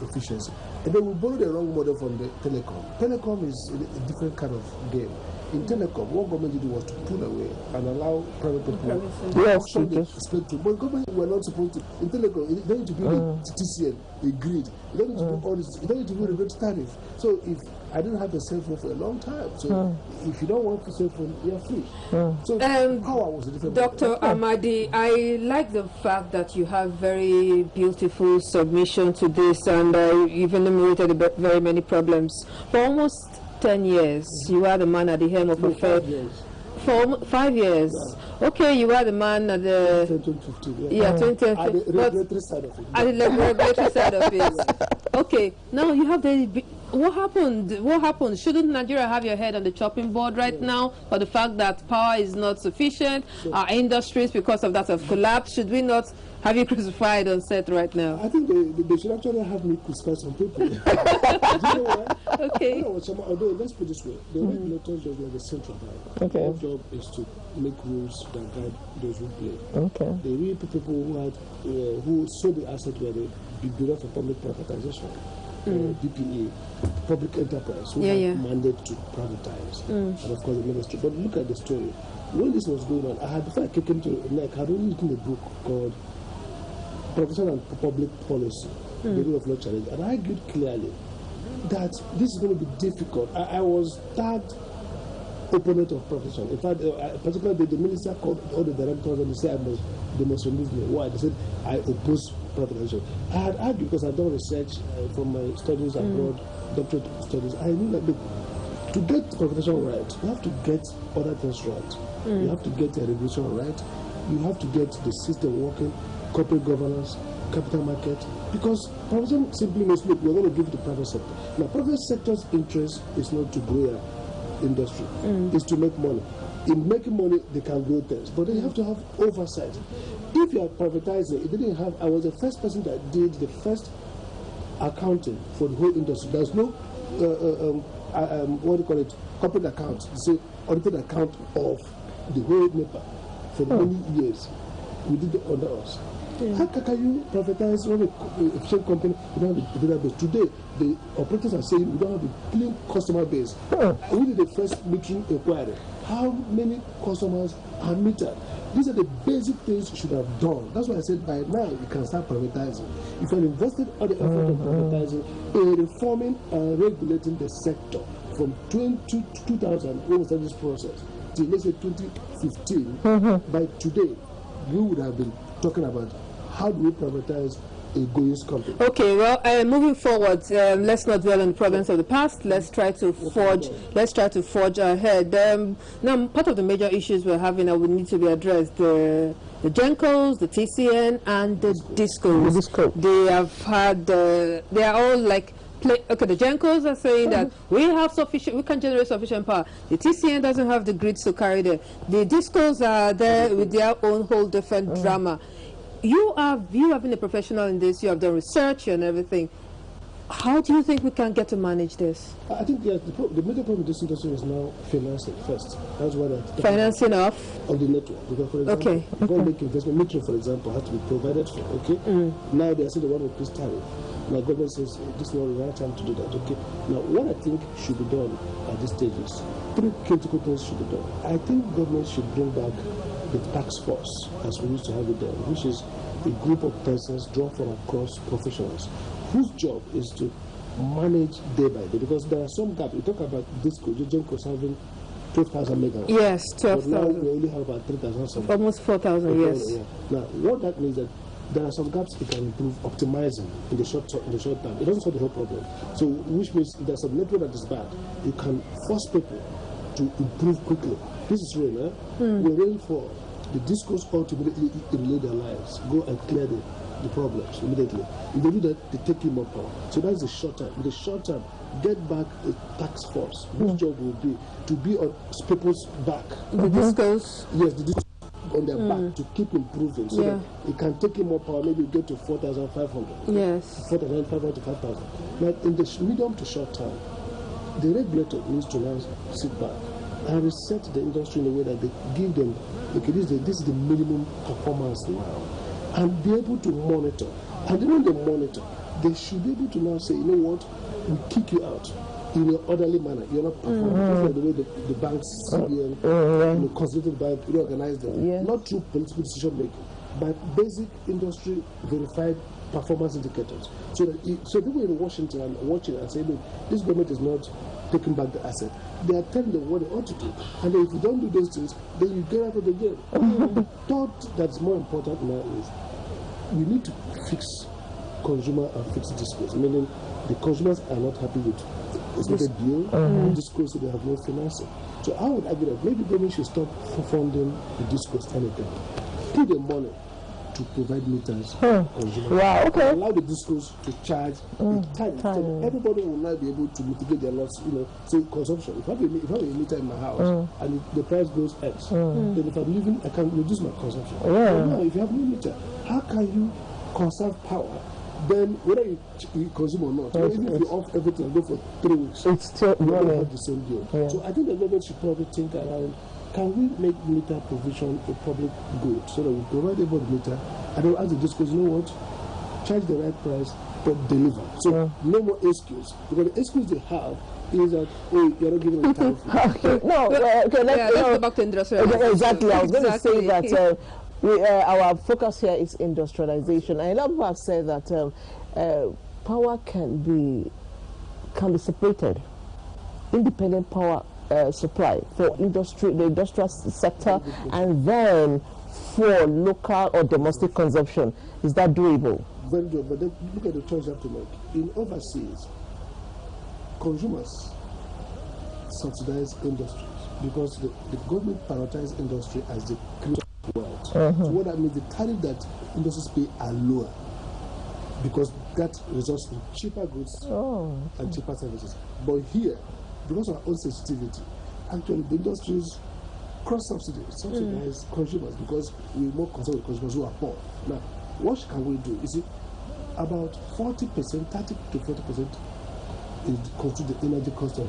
efficiency. And then we borrowed the wrong model from the telecom. Telecom is a different kind of game. In telecom, what government did was to pull away and allow private people to spectrum. But government were not supposed to. In telecom, you don't need to build a TCN, a grid. You don't need to do all this. You don't need to build a great tariff. So if I didn't have a cell phone for a long time, so if you don't want a cell phone, you're free. So power was a different. Dr. Amadi, I like the fact that you have very beautiful submission to this, and you've enumerated very many problems. For almost 10 years, you are the man at the helm of affairs. For 5 years. Yeah. Okay, you are the man at the 2015. Yeah, 2015. At the regulatory side of it. At the regulatory side of it. Okay, now you have the. What happened? What happened? Shouldn't Nigeria have your head on the chopping board right now for the fact that power is not sufficient? Our industries, because of that, have collapsed. Should we not have you crucified on set right now? I think they should actually have me crucify some people. Do you know why? Okay. Although, let's put it this way, the regulators are like a central bank. Okay. Their job is to make rules that guide those who play. Okay. They really put people who sold the asset where they did for public privatization. DPA, public enterprise, who have mandate to privatize, and of course the ministry. But look at the story. When this was going on, before I came to NEC, I had only written a book called Privatization and Public Policy, the Rule of Law Challenge, and I argued clearly that this is going to be difficult. I was tagged opponent of privatization. In fact, particularly the minister called all the directors and they said they must remove me. Why? They said I oppose privatization. I had argued because I've done research from my studies abroad, doctorate studies. I knew that to get privatization right, you have to get other things right. You have to get the regulation right. You have to get the system working, corporate governance, capital market. Because privatization simply means, look, we're going to give it to the private sector. Now, private sector's interest is not to grow industry, is to make money. in making money, they can do things, but then you have to have oversight. If you are privatizing, it didn't have. I was the first person that did the first accounting for the whole industry. There's no what do you call it? Corporate account. So audited account of the whole NEPA for many years. We did it under us. How can you privatize one efficient company? We don't have a database. Today, the operators are saying we don't have a clean customer base. We did the first metering inquiry. How many customers are metered? These are the basic things you should have done. That's why I said by now you can start privatizing. If you have invested all the effort in privatizing, in reforming and regulating the sector from 2000 when we started this process till let's say 2015, by today you would have been talking about how do we privatize a going company. Okay, well, moving forward, let's not dwell on the problems of the past. Let's try to forge. Let's try to forge ahead. Now, part of the major issues we're having that would need to be addressed: the Gencos, the TCN, and the Discos. They have had. They are all like. Okay, the Gencos are saying that we can generate sufficient power. The TCN doesn't have the grids to carry them. The Discos are there with their own whole different drama. You have been a professional in this. You have done research and everything. How do you think we can get to manage this? I think the major problem with this industry is now financing first. That's why financing of the network. Because for example, if you make investment, metering, for example, has to be provided for. Okay. Now they are saying they want to increase tariff. Now government says this is not the right time to do that. Okay. Now what I think should be done at this stage is 3 critical things should be done. I think government should bring back the tax force as we used to have it then, which is a group of persons drawn from across professionals whose job is to manage day by day, because there are some gaps. We talk about Disco, the Gencos having 12,000 megawatts. Yes, 12,000. Now we only have about 3,000 something. Almost 4,000, yes. Yeah. Now, what that means that there are some gaps it can improve optimizing in the short term. It doesn't solve the whole problem. So, which means if there's a network that is bad, you can force people to improve quickly. This is rain, eh? We're waiting for the Discos all to immediately their lives, go and clear the problems immediately. If they do that, they take in more power. So that's the short term. In the short term, get back a tax force. Whose job will be to be on people's back. The Discos? Yes, the Discos on their back to keep improving, so that it can take in more power, maybe get to 4,500. Yes. 4,500 to 5,000. Now, in the medium to short term, the regulator needs to now sit back and reset the industry in a way that they give them, okay, this is the minimum performance now, and be able to monitor. And then when they monitor, they should be able to now say, you know what, we kick you out in an orderly manner. You're not performing. Just like the way the banks, CBN, consulted by reorganize them. Not through political decision making, but basic industry verified performance indicators. So that people in Washington are watching and saying, look, this government is not taking back the asset. They are telling them what they ought to do. And then if you don't do those things, then you get out of the game. The thought that's more important now is we need to fix consumer and fix discourse, meaning the consumers are not happy with the deal, discourse, so they have no financing. So I would argue that maybe government should stop funding the discourse anything. Put the money to provide meters for consumers. Wow, okay. Allow the discos to charge the time. So everybody will not be able to mitigate their loss, say consumption. If I have a meter in my house and the price goes X, then if I'm leaving, I can reduce my consumption. But now, if you have no meter, how can you conserve power? Then whether you consume or not, even if you off everything and go for 3 weeks, it's still have the same deal. So I think the government should probably think around, can we make meter provision a public good so that we provide everybody meter and then ask the discos, you know what, charge the right price but deliver. So no more excuse, because the excuse they have is that, oh, you're not giving them time. Let's go back to industrialization. Exactly, I was going to say that our focus here is industrialization. And a lot of people have said that power can be separated. Independent power supply for industry, the industrial sector, and then for local or domestic consumption. Is that doable? Very doable, but then look at the choice you have to make. In overseas, consumers subsidize industries because the government prioritizes industry as the creator of the world. So what that means, the tariff that industries pay are lower because that results in cheaper goods and cheaper services. But here, because of our own sensitivity, actually the industries cross-subsidize consumers because we're more concerned with consumers who are poor. Now, what can we do? You see, about 40%, 30 to 40% is considered the energy cost of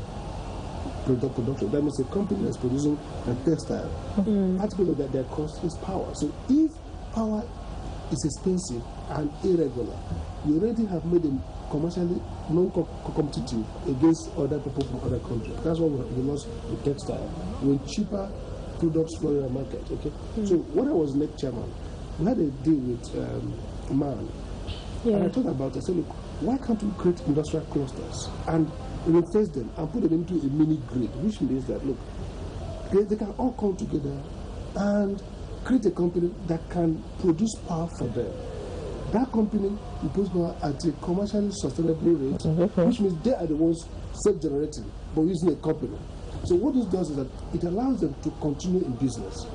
production. That means a company that's producing a textile, particularly that their cost is power. So if power is expensive and irregular, you already have made them commercially non-competitive against other people from other countries. That's why we lost the textile. When cheaper products flow in the market, okay? So when I was NEC chairman, we had a deal with MAN. And I thought about it. I said, look, why can't we create industrial clusters and replace them and put them into a mini grid, which means that, look, they can all come together and create a company that can produce power for them. That company will produce power at a commercially sustainable rate, which means they are the ones self-generating, but using a company. So what this does is that it allows them to continue in business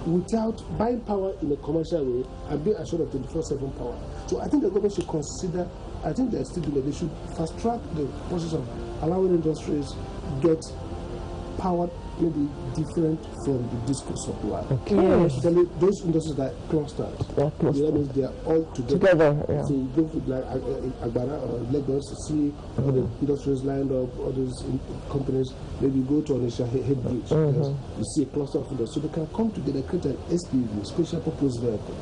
without buying power in a commercial way and being assured of 24/7 power. So I think the government should consider, I think they're still doing it, they should fast track the process of allowing industries get power maybe different from the disco supply. Especially those industries that are clustered. That means they are all together. So you go to like Agbara or Lagos, see all the industries lined up, all those companies. Maybe you go to Onisha Head Bridge, you see a cluster of industries. So they can come together, create an SPV, special purpose vehicle,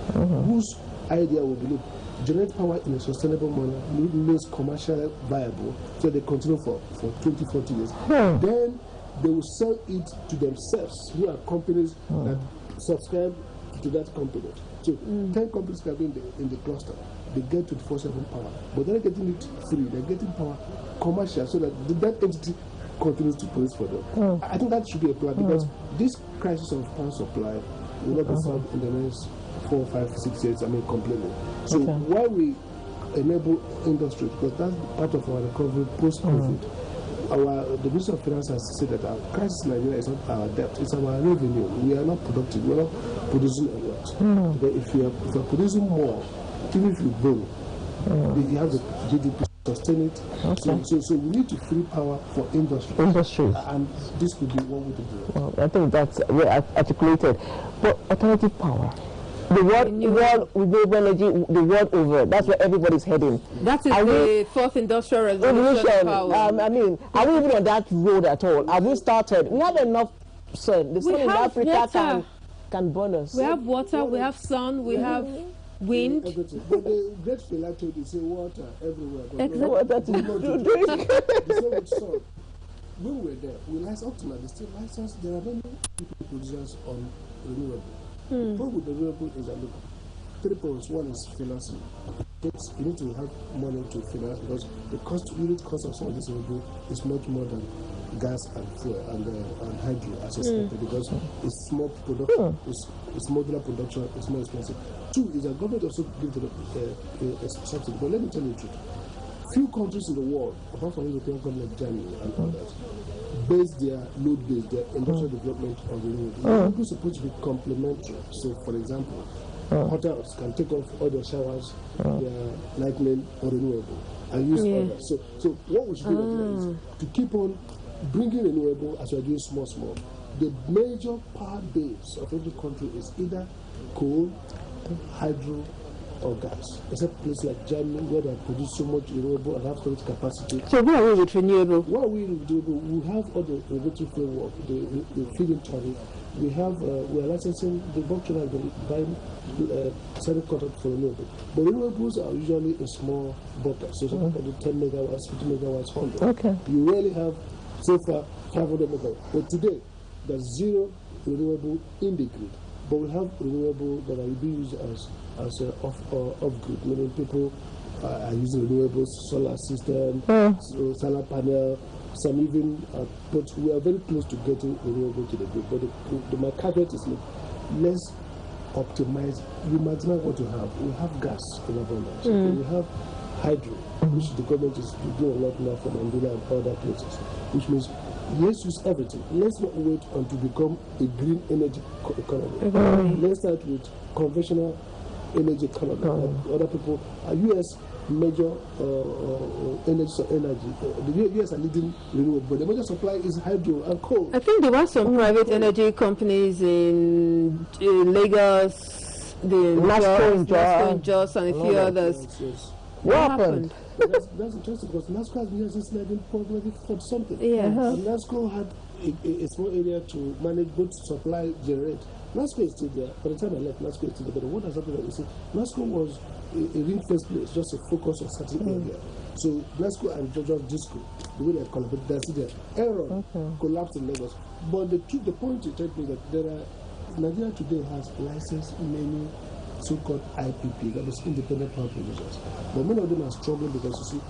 whose idea will be, look, generate power in a sustainable manner, means commercially viable, so they continue for 20, 40 years. Then they will sell it to themselves, who are companies that subscribe to that company. So 10 companies can be in the cluster. They get 24/7 power, but they're not getting it free. They're getting power commercial, so that that entity continues to produce for them. I think that should be a plan, because this crisis of power supply will not be solved in the next 4, 5, 6 years. I mean, completely. So why we enable industry, because that's part of our recovery post-COVID. The Minister of Finance has said that our crisis in Nigeria is not our debt, it's our revenue. We are not productive, we are not producing a lot. But if you are producing more, even if you grow, you have the GDP to sustain it. So we need to free power for industry. And this could be one way to do it. Well, I think that's well articulated. But alternative power. The world renewable energy, the world over. That's where everybody's heading. That is the fourth industrial revolution. I mean, are we even on that road at all? Have we started? We have enough sun. The sun in Africa can burn us. We have water, we have sun, we have wind. Everything. But the great fella told you, say water everywhere. But exactly. That is true. The same with sun. When we were there, we licensed up to now, they still licensed. There are many people producers on renewable. The problem with the renewable is that, look, 3 points. One is financing. You need to have money to finance, because the unit cost of some of this renewable is much more than gas and fuel and hydro as expected, because it's small production, it's modular production, it's more expensive. 2 is that government also gives a subsidy. But let me tell you the truth. Few countries in the world, apart from European countries like Germany and others, base their industrial development on renewable. Renewable is supposed to be complementary. So, for example, hotels can take off all their showers, their lightning on renewable, and use others. So what we should do is to keep on bringing renewable as we are doing small. The major power base of every country is either coal, hydro, or gas, except places like Germany, where they produce so much renewable and have storage capacity. So where are we with renewable? What are we with renewable? We have all the regulatory framework, the feed-in tariff. We are licensing, the blockchain has been buying certain contract for renewable. But renewables are usually in small buckets, so something like 10 megawatts, 50 megawatts, 100. You rarely have, so far, 500 megawatts. But today, there's zero renewable in the grid. But we have renewable that are being used as off-grid, meaning people are using renewables, solar system, solar panel, some even, but we are very close to getting renewable to the grid. But my caveat is, let's optimize. You maximize what you have. We have gas in abundance. We have hydro, which the government is doing a lot now for Nigeria and other places, which means let's use everything. Let's not wait until we become a green energy economy. Let's start with conventional energy economy. Other people, US major energy. The US are leading renewable, but the major supply is hydro and coal. I think there were some private energy companies in Lagos, the NASCO in Jos, and a few others. Yes. What happened? That's interesting because NASCO has been here since 1940 something. Yeah. And NASCO had a small area to manage both supply generate. NASCO is still there. By the time I left, NASCO is still there. But what has happened is NASCO was a ring-fenced place, just a focus on certain area. So NASCO and Georgia Disco, the way they collaborate, they're still there. Aaron collapsed in Lagos. But the point you told me that Nigeria today has licensed many so-called IPP, that is independent power producers. But many of them are struggling because you see,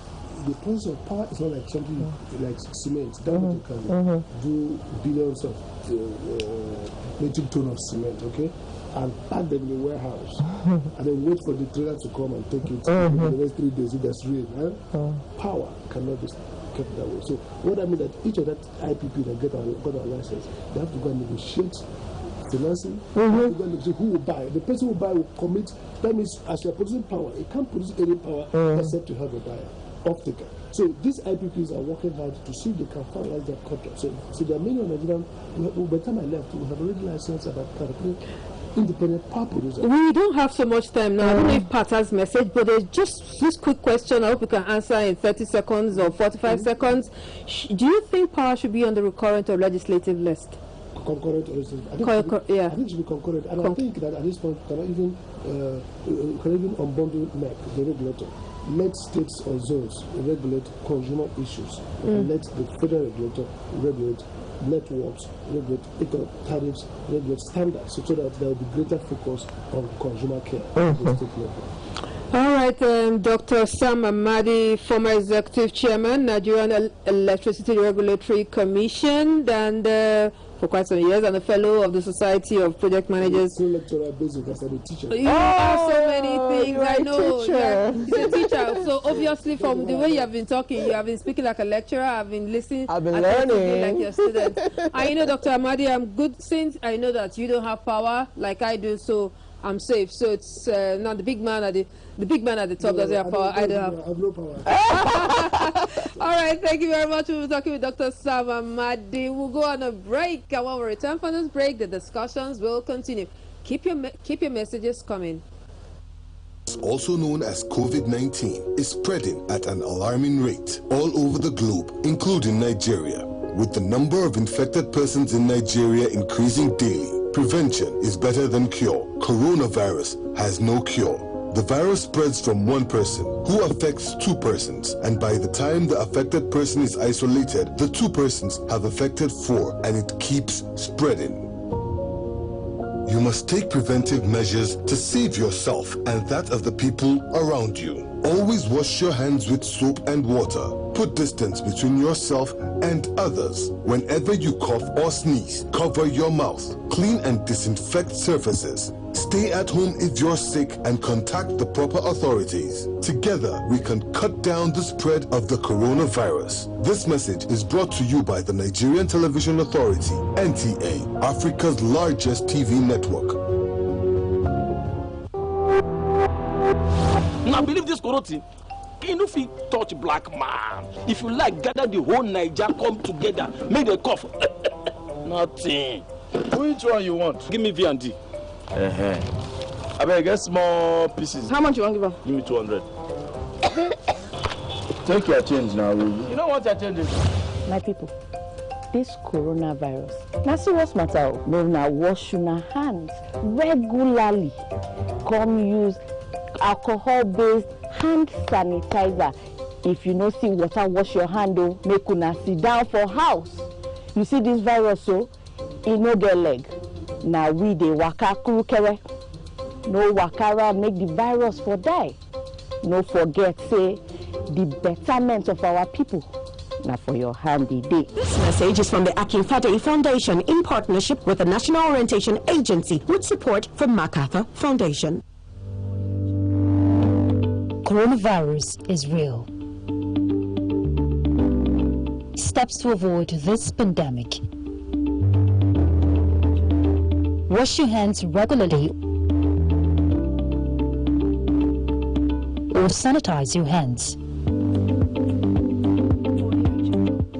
the price of power is not like something like cement. That can do billions of metric ton of cement, okay, and pack them in a warehouse, and then wait for the trailer to come and take it in the next 3 days if there's rain. Power cannot be kept that way. So what I mean that each of that IPP that got our license, they have to go and negotiate financing. They have to go and negotiate who will buy. The person who will buy will commit. That means as you are producing power, it can't produce any power except to have a buyer. Optical. So these IPPs are working hard to see if they can finalize their contract. So there are many Nigerian. By the time I left, we have already licensed about 33 independent power producers. We don't have so much time now. I don't know if Pat has message, but there's just this quick question. I hope you can answer in 30 seconds or 45 seconds. Do you think power should be on the recurrent or legislative list? Concurrent or legislative? I think it should be concurrent. And I think that at this point, can even unbundle NEC, the regulator. Let states or zones regulate consumer issues, and let the federal regulator regulate networks, regulate economic tariffs, regulate standards, so that there will be greater focus on consumer care at the state level. All right, Dr. Sam Amadi, former executive chairman, Nigerian Electricity Regulatory Commission, and for quite some years, and a fellow of the Society of Project Managers. Lecturer, basically, as a teacher. You have so many things. I know. He's a teacher. So obviously, from the way you have been talking, you have been speaking like a lecturer. I've been listening. I've been learning like your student. I know, Dr. Amadi, I'm good since I know that you don't have power like I do. So I'm safe. So it's not the big man at the top doesn't have power. I don't have. I have no power. All right, thank you very much. We were talking with Dr. Sam Amadi. We'll go on a break, and when we return from this break, the discussions will continue. Keep your messages coming. Also known as COVID-19, is spreading at an alarming rate all over the globe, including Nigeria. With the number of infected persons in Nigeria increasing daily, prevention is better than cure. Coronavirus has no cure. The virus spreads from one person who affects 2 persons, and by the time the affected person is isolated, the 2 persons have affected 4, and it keeps spreading. You must take preventive measures to save yourself and that of the people around you. Always wash your hands with soap and water. Put distance between yourself and others. Whenever you cough or sneeze, cover your mouth. Clean and disinfect surfaces. Stay at home if you're sick and contact the proper authorities. Together, we can cut down the spread of the coronavirus. This message is brought to you by the Nigerian Television Authority, NTA, Africa's largest TV network. Now believe this Koroti. You know if you touch black man, if you like gather the whole Niger come together, make the cough. Nothing. Which one you want? Give me V and D. I better get small pieces. How much you want to give her? Give me 200. Take your change now. You know what your change is? My people, this coronavirus, na serious matter. No, now wash your hands regularly. Come use alcohol-based hand sanitizer. If you no see water, wash your hand. Make una sit down for house. You see this virus, so it no get leg. Now we dey waka kurukere. No wakara make the virus for die. No forget say the betterment of our people. Now for your handy day. This message is from the Akinfadei Foundation in partnership with the National Orientation Agency with support from MacArthur Foundation. Coronavirus is real. Steps to avoid this pandemic. Wash your hands regularly. or sanitize your hands.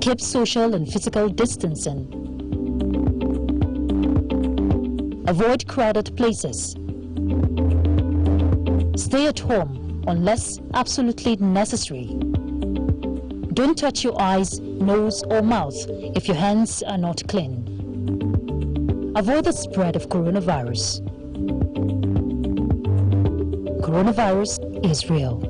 Keep social and physical distancing. Avoid crowded places. Stay at home unless absolutely necessary. Don't touch your eyes, nose, or mouth if your hands are not clean. Avoid the spread of coronavirus. Coronavirus is real.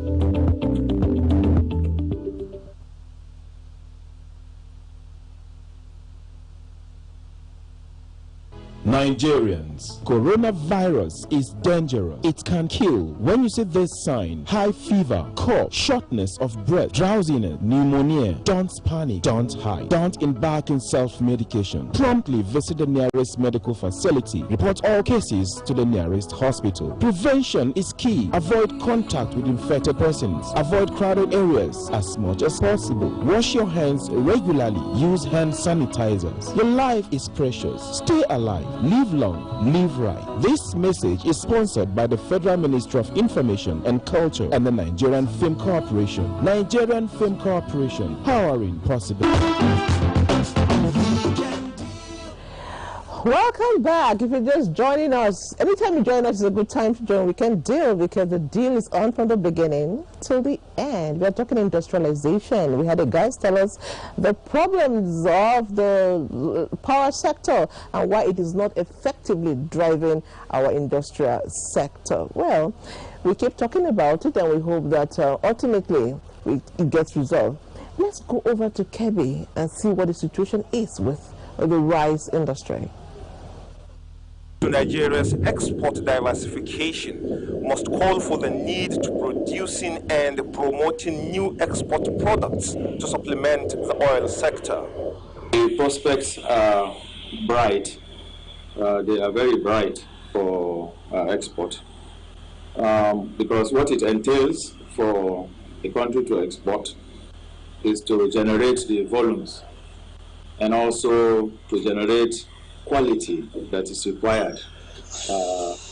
Nigerians, coronavirus is dangerous. It can kill. When you see this sign, high fever, cough, shortness of breath, drowsiness, pneumonia, don't panic, don't hide, don't embark in self-medication. Promptly visit the nearest medical facility. Report all cases to the nearest hospital. Prevention is key. Avoid contact with infected persons. Avoid crowded areas as much as possible. Wash your hands regularly. Use hand sanitizers. Your life is precious. Stay alive. Live long, live right. This message is sponsored by the Federal Ministry of Information and Culture and the Nigerian Film Corporation. Nigerian Film Corporation, powering possibility. Welcome back. If you're just joining us, anytime you join us is a good time to join Weekend Deal, because the deal is on from the beginning till the end. We are talking industrialization. We had a guy tell us the problems of the power sector and why it is not effectively driving our industrial sector. Well, we keep talking about it, and we hope that ultimately it gets resolved. Let's go over to Kebbi and see what the situation is with the rice industry. Nigeria's export diversification must call for the need to producing and promoting new export products to supplement the oil sector. The prospects are bright. They are very bright for export because what it entails for a country to export is to generate the volumes and also to generate quality that is required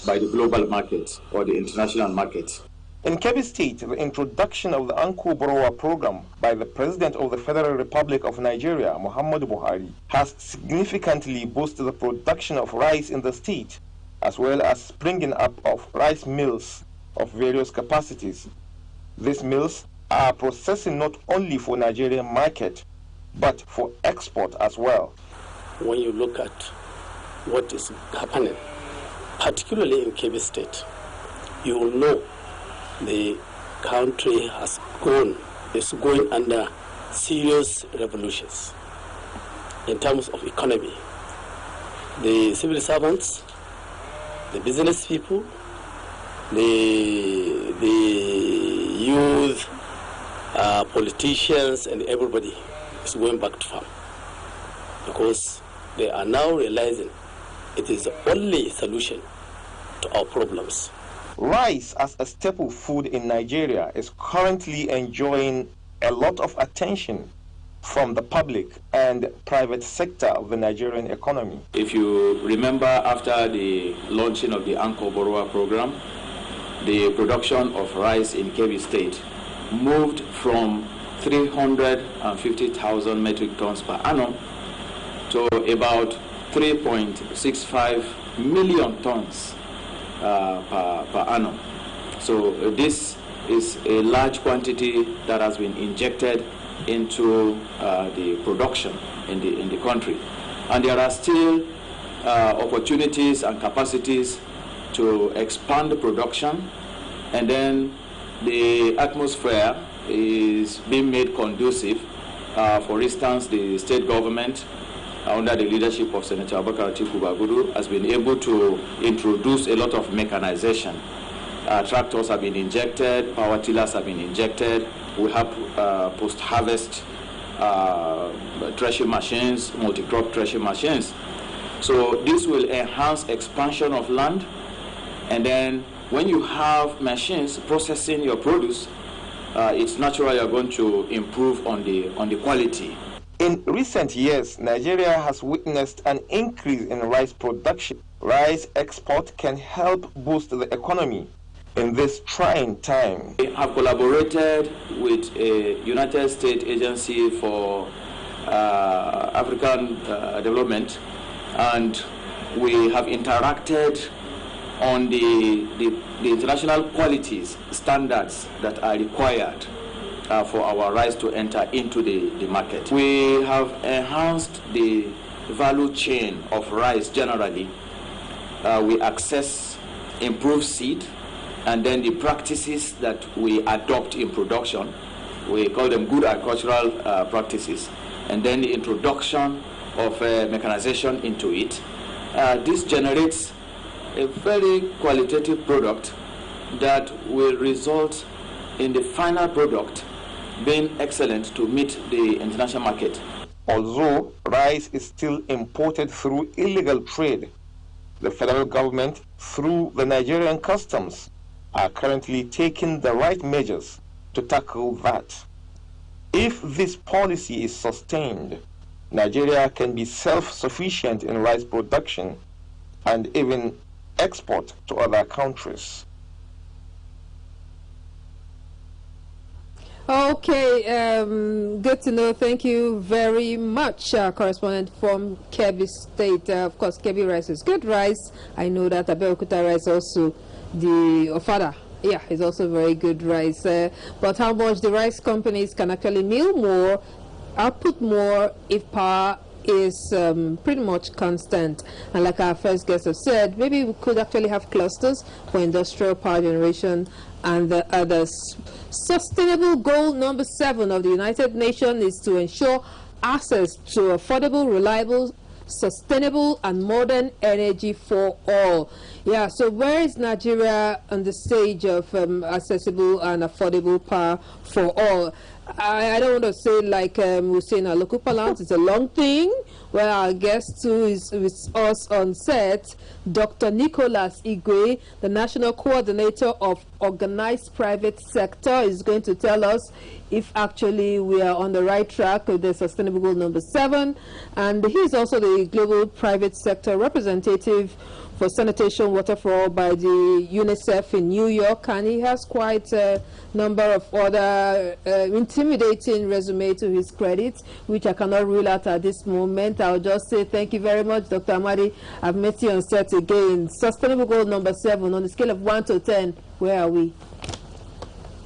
by the global market or the international market. In Kebbi State, the introduction of the Anko Borowa program by the President of the Federal Republic of Nigeria, Muhammadu Buhari, has significantly boosted the production of rice in the state, as well as springing up of rice mills of various capacities. These mills are processing not only for Nigerian market, but for export as well. When you look at what is happening, particularly in Kebbi State, you will know the country is going under serious revolutions in terms of economy. The civil servants, the business people, the youth, politicians, and everybody is going back to farm because they are now realizing it is the only solution to our problems. Rice as a staple food in Nigeria is currently enjoying a lot of attention from the public and private sector of the Nigerian economy. If you remember, after the launching of the Anko Borowa program, the production of rice in Kebbi State moved from 350,000 metric tons per annum to about 3.65 million tons per annum. So this is a large quantity that has been injected into the production in the country. And there are still opportunities and capacities to expand the production, and then the atmosphere is being made conducive. For instance, the state government under the leadership of Senator Abubakar Atiku Bagudu has been able to introduce a lot of mechanization. Tractors have been injected, power tillers have been injected. We have post-harvest threshing machines, multi-crop threshing machines. So this will enhance expansion of land, and then when you have machines processing your produce, it's natural you're going to improve on the quality. In recent years, Nigeria has witnessed an increase in rice production. Rice export can help boost the economy. in this trying time. We have collaborated with a United States Agency for African Development, and we have interacted on the international qualities standards that are required for our rice to enter into the market. We have enhanced the value chain of rice generally. We access improved seed, and then the practices that we adopt in production, we call them good agricultural practices, and then the introduction of mechanization into it. This generates a very qualitative product that will result in the final product being excellent to meet the international market. Although rice is still imported through illegal trade, the federal government, through the Nigerian customs, are currently taking the right measures to tackle that. If this policy is sustained, Nigeria can be self-sufficient in rice production and even export to other countries. Okay, good to know. Thank you very much, correspondent from Kebbi State. Of course, Kebbi rice is good rice. I know that Abeokuta rice also, the Ofada, yeah, is also very good rice. But how much the rice companies can actually mill more, output more, if power is pretty much constant. And like our first guest have said, maybe we could actually have clusters for industrial power generation and the others. Sustainable goal number 7 of the United Nations is to ensure access to affordable, reliable, sustainable and modern energy for all. Yeah, so where is Nigeria on the stage of accessible and affordable power for all? I don't want to say like we say in our local parlance, it's a long thing. Well, our guest too is with us on set, Dr. Nicholas Igwe, the National Coordinator of Organized Private Sector, is going to tell us if actually we are on the right track with the Sustainable Goal number 7. And he's also the Global Private Sector Representative for Sanitation Water for All by the UNICEF in New York, and he has quite a number of other intimidating resume to his credit, which I cannot rule out at this moment. I'll just say thank you very much, Dr. Amadi. I've met you on set again. Sustainable Goal number 7, on the scale of 1 to 10, where are we?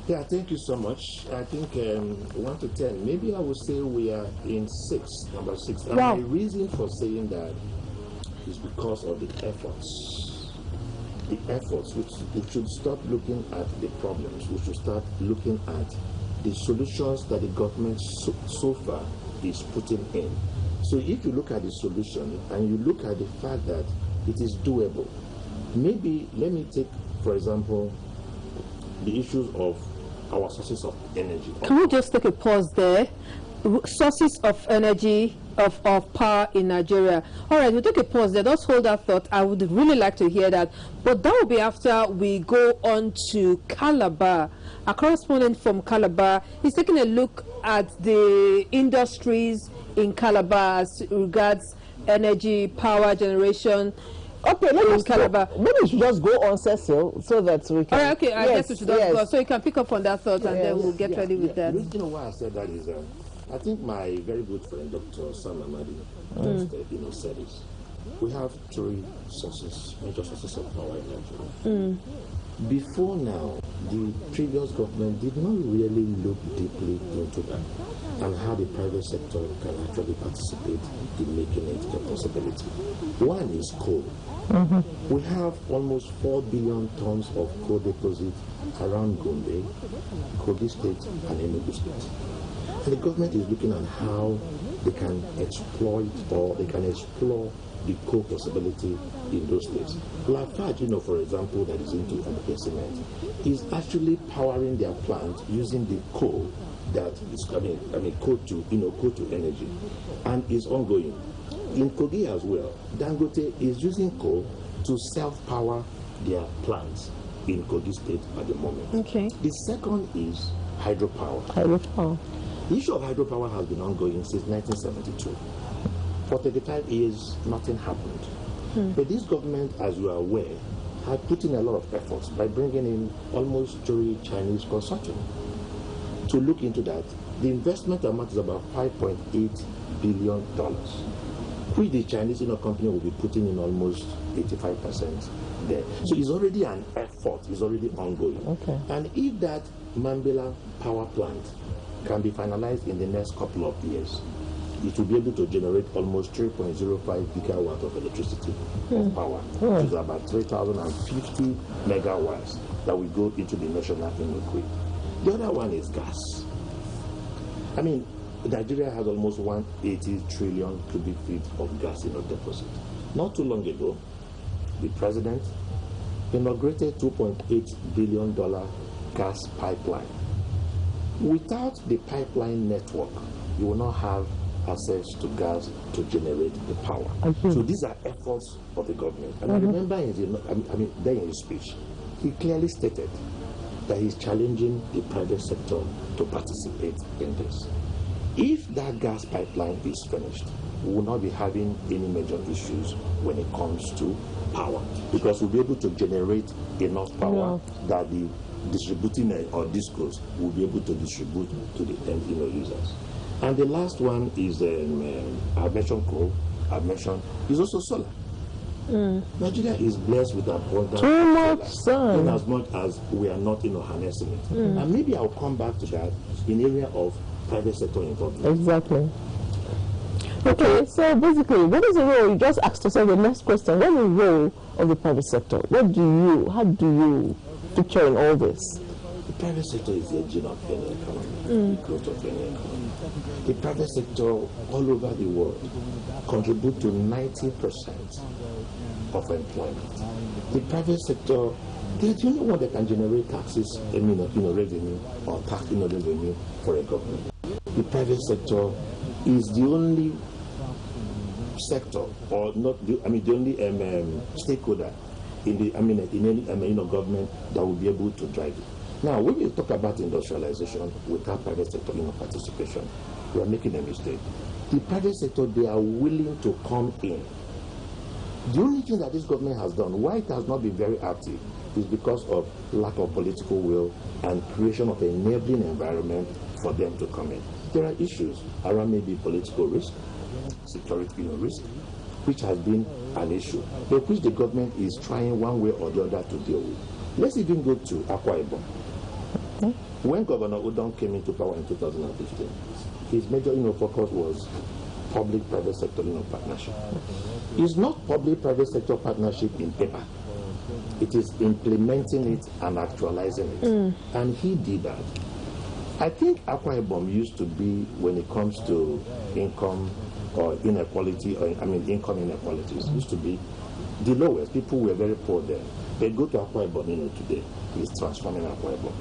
Yeah, thank you so much. I think 1 to 10, maybe I would say we are in 6, number 6. And wow. My reason for saying that is because of the efforts. The efforts, which we should stop looking at the problems. We should start looking at the solutions that the government so far is putting in. So if you look at the solution and you look at the fact that it is doable, maybe let me take, for example, the issues of our sources of energy. Can we just take a pause there? Sources of energy, of power in Nigeria. All right, we'll take a pause there. Just hold that thought. I would really like to hear that. But that will be after we go on to Calabar. A correspondent from Calabar is taking a look at the industries in Calabar as regards energy, power generation. Okay, maybe we should just go on, Cecil, so that we can... All right, okay, I guess we should just go. So you can pick up on that thought and then we'll get ready with that. The reason why I said that is, I think my very good friend, Dr. Sam Amadi, said this. We have 3 sources, major sources of power in Nigeria. Before now, the previous government did not really look deeply into that and how the private sector can actually participate in making it a possibility. One is coal. We have almost 4 billion tons of coal deposit around Gombe, Kogi State, and Enugu State. And the government is looking at how they can exploit or they can explore the coal possibility in those states. Lafarge, for example, that is into cement, is actually powering their plant using the coal that is coal to energy, and is ongoing. In Kogi as well, Dangote is using coal to self-power their plants in Kogi State at the moment. Okay. The second is hydropower. Hydropower. The issue of hydropower has been ongoing since 1972. For 35 years, nothing happened. But this government, as you are aware, had put in a lot of efforts by bringing in almost 3 Chinese consortium to look into that. The investment amount is about $5.8 billion, which the Chinese company will be putting in almost 85% there. So it's already an effort, it's already ongoing. Okay. And if that Mambila power plant can be finalized in the next couple of years, it will be able to generate almost 3.05 gigawatt of electricity of power, which is about 3,050 megawatts that will go into the national grid. The other one is gas. I mean, Nigeria has almost 180 trillion cubic feet of gas in a deposit. Not too long ago, the president inaugurated $2.8 billion gas pipeline. Without the pipeline network, you will not have access to gas to generate the power. So these are efforts of the government. And I remember then in his speech, he clearly stated that he's challenging the private sector to participate in this. If that gas pipeline is finished, we will not be having any major issues when it comes to power, because we'll be able to generate enough power that the distributing or discos will be able to distribute to the end users. And the last one is I've mentioned coal, I've mentioned is also solar. Nigeria is blessed with abundant too much sun, in as much as we are not harnessing it. And maybe I'll come back to that in area of private sector involvement. Exactly. Okay, so basically, what is the role? You just asked yourself the next question. What is the role of the private sector? How do you picture in all this? The private sector is the engine of any economy, the growth of any economy. The private sector all over the world contribute to 90% of employment. The private sector, they're the only one that can generate taxes, revenue or tax revenue for a government. The private sector is the only sector, or not the only stakeholder in the any government that will be able to drive it. Now, when we talk about industrialization without private sector participation, we are making a mistake. The private sector, they are willing to come in. The only thing that this government has done, why it has not been very active, is because of lack of political will and creation of an enabling environment for them to come in. There are issues around maybe political risk, security risk, which has been an issue, but which the government is trying one way or the other to deal with. Let's even go to Akwa Ibom. When Governor Udom came into power in 2015, his major focus was public-private sector partnership. It's not public-private sector partnership in paper. It is implementing it and actualizing it. And he did that. I think Akwa Ibom used to be, when it comes to income or inequality, income inequalities, used to be the lowest. People were very poor there. They go to Akwa Ibom today. It's transforming Akwa Ibom.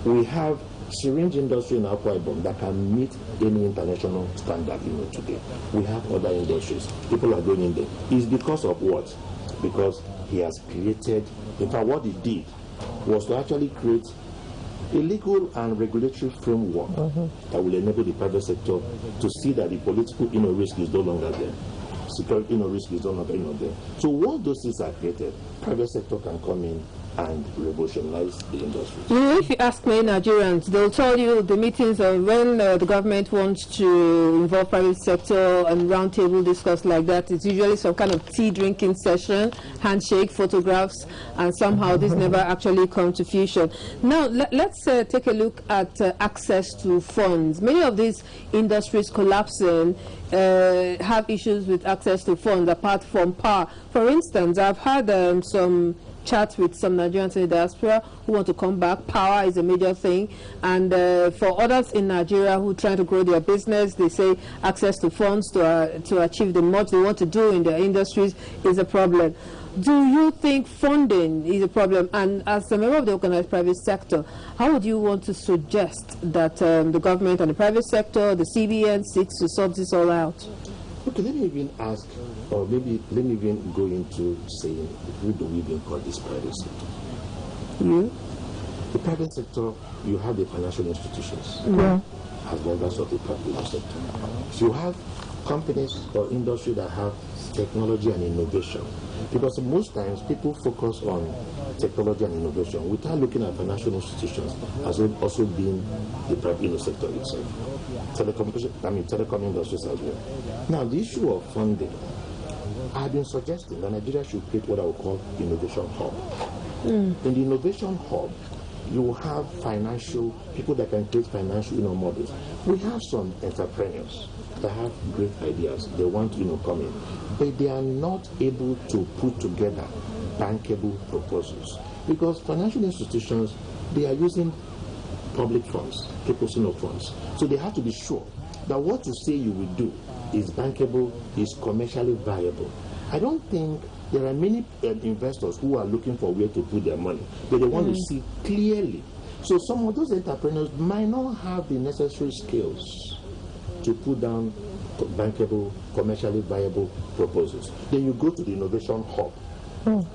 We have syringe industry in Akwa Ibom that can meet any international standard today. We have other industries. People are going in there. It's because of what? Because he has created, in fact what he did was to actually create a legal and regulatory framework that will enable the private sector to see that the political risk is no longer there. Security risk is no longer there. So once those things are created, private sector can come in and revolutionize the industry. If you ask many Nigerians, they'll tell you the meetings of when the government wants to involve private sector and roundtable discuss like that, it's usually some kind of tea drinking session, handshake, photographs, and somehow this never actually come to fruition. Now let's take a look at access to funds. Many of these industries collapsing have issues with access to funds apart from power. For instance, I've had some chat with some Nigerians in the diaspora who want to come back. Power is a major thing, and for others in Nigeria who are trying to grow their business, they say access to funds to achieve the much they want to do in their industries is a problem. Do you think funding is a problem? And as a member of the organized private sector, how would you want to suggest that the government and the private sector, the CBN, seeks to sort this all out? Okay, let me even ask, or maybe let me even go into saying, who do we even call this private sector? The private sector, you have the financial institutions as members of the private sector. So you have companies or industry that have technology and innovation. Because most times people focus on technology and innovation without looking at financial institutions as also being the private sector itself. Telecom industries as well. Now, the issue of funding, I've been suggesting that Nigeria should create what I would call innovation hub. In the innovation hub, you will have people that can create financial models. We have some entrepreneurs that have great ideas. They want to come in, but they are not able to put together bankable proposals because financial institutions, they are using public funds, people's funds. So they have to be sure that what you say you will do is bankable, is commercially viable. I don't think there are many investors who are looking for where to put their money, but they want to see clearly. So some of those entrepreneurs might not have the necessary skills to put down bankable, commercially viable proposals. Then you go to the innovation hub,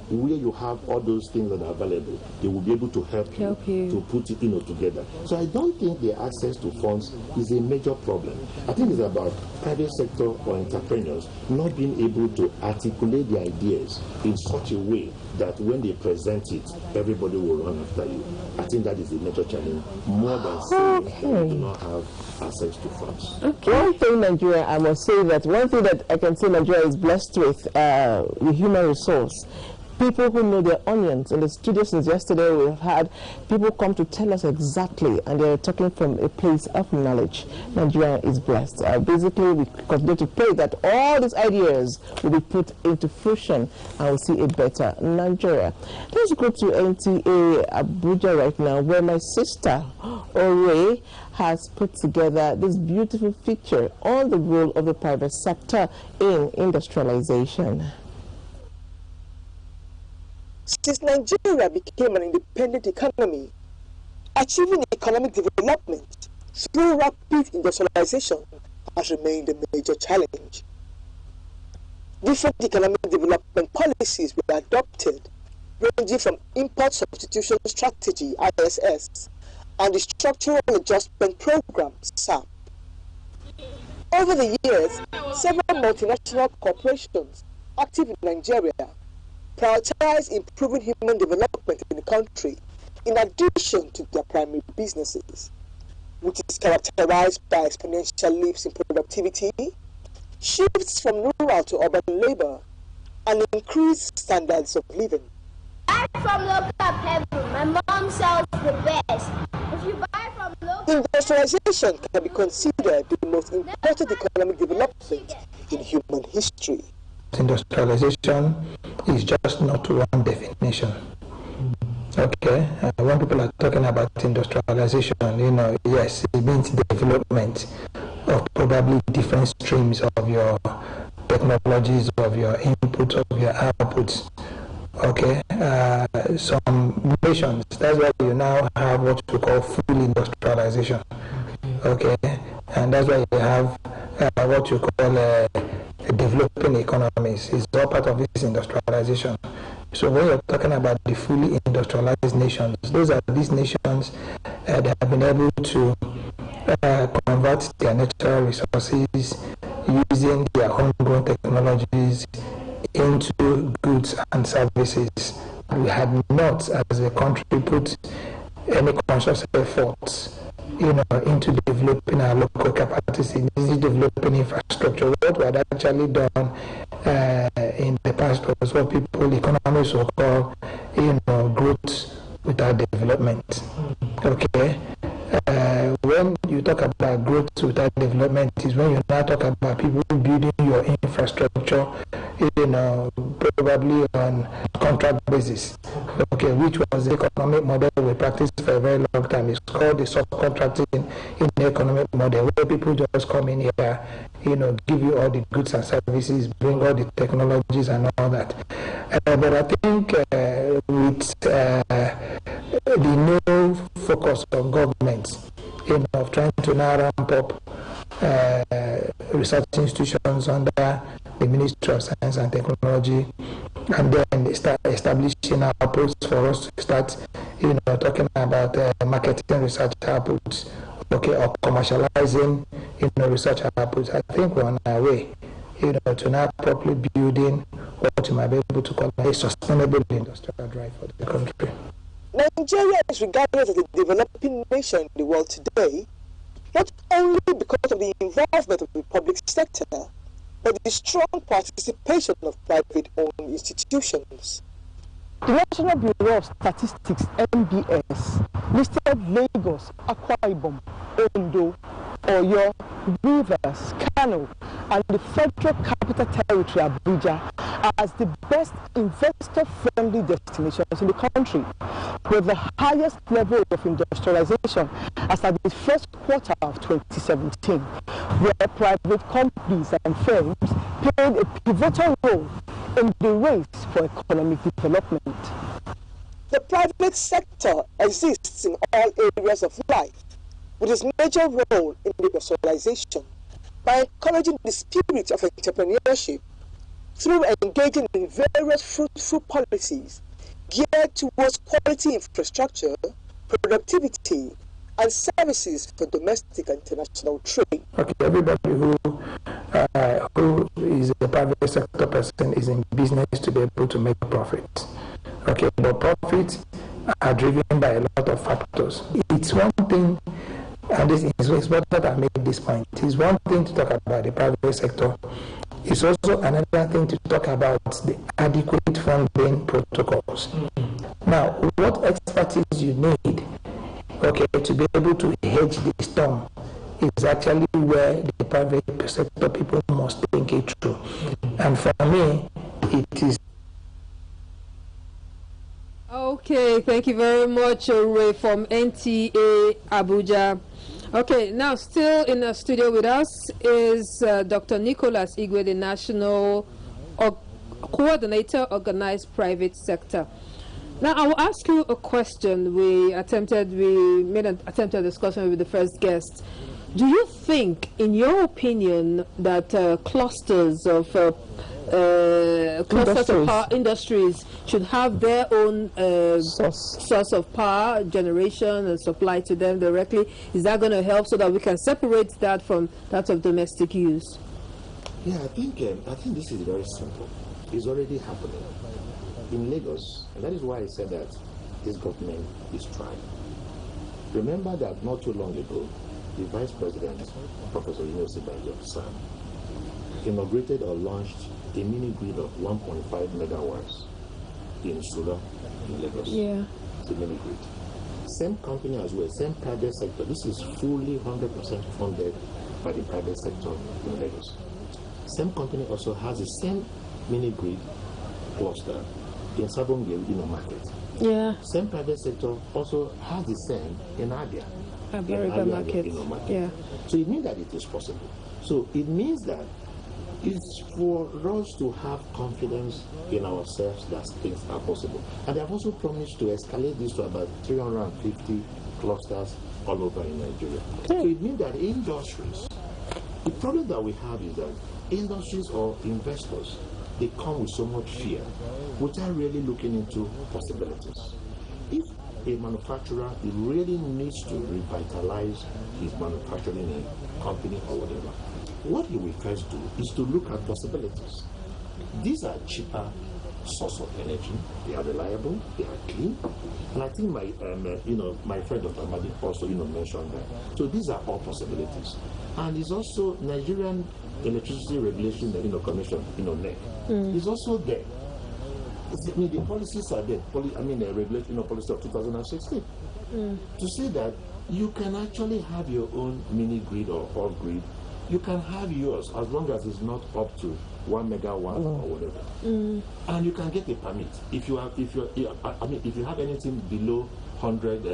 where you have all those things that are available. They will be able to help you to put it together. So I don't think the access to funds is a major problem. I think it's about private sector or entrepreneurs not being able to articulate their ideas in such a way that when they present it, everybody will run after you. I think that is a major challenge, more than saying that we do not have access to funds. One thing Nigeria, I must say that one thing that I can say Nigeria is blessed with human resource. People who know their onions. In the studio since yesterday, we've had people come to tell us exactly, and they're talking from a place of knowledge. Nigeria is blessed. Basically, we continue to pray that all these ideas will be put into fruition and we'll see a better Nigeria. Let's go to NTA Abuja right now, where my sister, Ore, has put together this beautiful picture on the role of the private sector in industrialization. Since Nigeria became an independent economy, achieving economic development through rapid industrialization has remained a major challenge. Different economic development policies were adopted, ranging from import substitution strategy, ISS, and the structural adjustment program, SAP. Over the years, several multinational corporations active in Nigeria prioritize improving human development in the country in addition to their primary businesses, which is characterized by exponential leaps in productivity, shifts from rural to urban labor, and increased standards of living. Buy from local pebble. My mom sells the best. If you buy from local, industrialization can be considered the most important economic development in human history. Industrialization is just not one definition. Okay, when people are talking about industrialization, yes, it means development of probably different streams of your technologies, of your inputs, of your outputs. Okay, some nations, that's why you now have what we call full industrialization. Okay, and that's why you have what you call developing economies. It's all part of this industrialization. So when you're talking about the fully industrialized nations, those are these nations that have been able to convert their natural resources using their homegrown technologies into goods and services. We had not, as a country, put any conscious efforts into developing our local capacity, developing infrastructure. What we had actually done in the past was what economists will call, growth without development. Okay. When you talk about growth without development is when you now talk about people building your infrastructure, probably on contract basis. Okay, which was the economic model we practiced for a very long time. It's called the subcontracting in the economic model, where people just come in here, give you all the goods and services, bring all the technologies and all that. But I think with the new focus of governments, of trying to now ramp up research institutions under the Ministry of Science and Technology, and then start establishing outputs for us to start, talking about marketing research outputs, okay, or commercializing, research outputs. I think we're on our way, to now properly building what you might be able to call a sustainable industrial drive for the country. Nigeria is regarded as a developing nation in the world today, not only because of the involvement of the public sector, but the strong participation of private-owned institutions. The National Bureau of Statistics, NBS, listed Lagos, Akwa Ibom, Ondo, Oyo, Rivers, Kano, and the Federal Capital Territory, Abuja, as the best investor-friendly destinations in the country, with the highest level of industrialization as at the first quarter of 2017, where private companies and firms played a pivotal role in the race for economic development. The private sector exists in all areas of life, with its major role in industrialization by encouraging the spirit of entrepreneurship through engaging in various fruitful policies geared towards quality infrastructure, productivity, and services for domestic and international trade. Okay, everybody who is a private sector person is in business to be able to make profit. Okay, but profits are driven by a lot of factors. It's one thing, and this is what I made this point. It's one thing to talk about the private sector. It's also another thing to talk about the adequate funding protocols. Now, what expertise you need, okay, to be able to hedge the storm is actually where the private sector people must think it through. And for me, it is. Okay, thank you very much, Ray from NTA Abuja. Okay, now still in the studio with us is Dr. Nicholas Igwe, the National Coordinator, Organized Private Sector. Now, I will ask you a question. We made an attempt at discussion with the first guest. Do you think, in your opinion, that clusters of power industries should have their own source of power generation and supply to them directly? Is that going to help so that we can separate that from that of domestic use? Yeah, I think this is very simple. It's already happening in Lagos, and that is why I said that this government is trying. Remember that not too long ago, the Vice President, Professor Yunus Ibadan, inaugurated or launched a mini grid of 1.5 megawatts in Sula, in Lagos. Yeah. It's a mini grid. Same company as well, same private sector. This is fully 100% funded by the private sector in Lagos. Same company also has the same mini grid cluster in Sabongil market. Yeah. Same private sector also has the same in Abia. Market. Yeah. So it means that it is possible. So it means that it's for us to have confidence in ourselves that things are possible. And they have also promised to escalate this to about 350 clusters all over in Nigeria. So it means that industries, the problem that we have is that industries or investors, they come with so much fear without really looking into possibilities. If a manufacturer really needs to revitalize his manufacturing company or whatever, what he will first do is to look at possibilities. These are cheaper source of energy. They are reliable. They are clean. And I think my friend Dr. Amadi also mentioned that. So these are all possibilities. And it's also Nigerian Electricity Regulation Commission, NEC, is also there. I mean, the policies are there. Regulatory policy of 2016 to say that you can actually have your own mini grid or off grid. You can have yours as long as it's not up to 1 megawatt or whatever, and you can get a permit. If you have anything below 100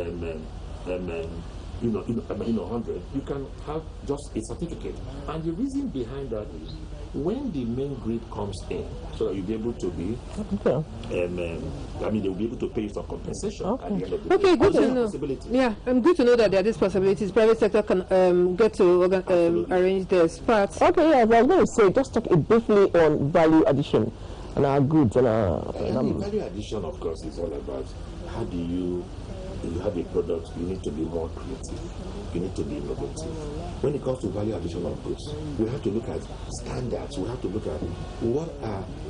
100, you can have just a certificate. And the reason behind that is when the main grid comes in, so that you'll be able to be, they'll be able to pay some compensation at the end of the day. Okay, good to know. Yeah, good to know that there are these possibilities. Private sector can get to arrange their parts. Okay, yeah, I was going to say, just talk briefly on value addition. and our goods and our. The value addition, of course, is all about how do you have a product, you need to be more creative, you need to be innovative. When it comes to value addition of goods, we have to look at standards, we have to look at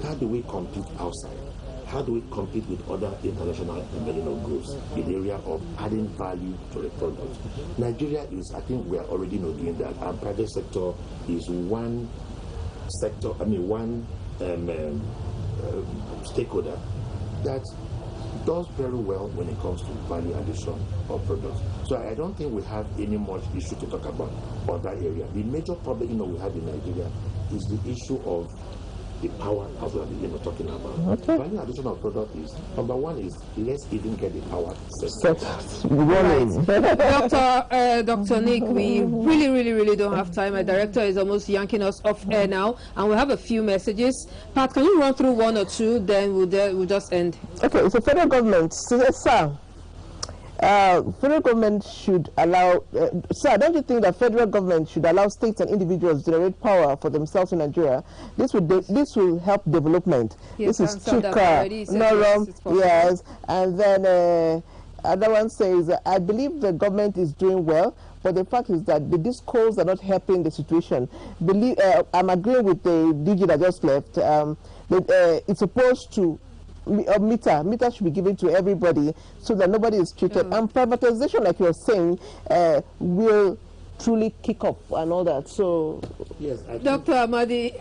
how do we compete outside? How do we compete with other international groups in the area of adding value to the product? Nigeria is, I think we are already doing that. Our private sector is one sector, one stakeholder that does very well when it comes to value addition of products. So I don't think we have any much issue to talk about on that area. The major problem we have in Nigeria is the issue of the power, as we are talking about. Okay. Value addition of product is, number one is, let's even get the power set. Dr. Nick, we really don't have time. Our director is almost yanking us off air now, and we have a few messages. Pat, can you run through one or two, then we'll just end. Okay, so federal government, sir, federal government should allow, sir, don't you think that federal government should allow states and individuals to generate power for themselves in Nigeria? This will help development. Yes, this is Chika, Norum, yes, and then another one says, I believe the government is doing well, but the fact is that the discourse are not helping the situation. I'm agreeing with the DG that just left. It's supposed to meter should be given to everybody so that nobody is treated. And privatization, like you're saying, will truly kick off and all that. So, yes, Dr. Amadi,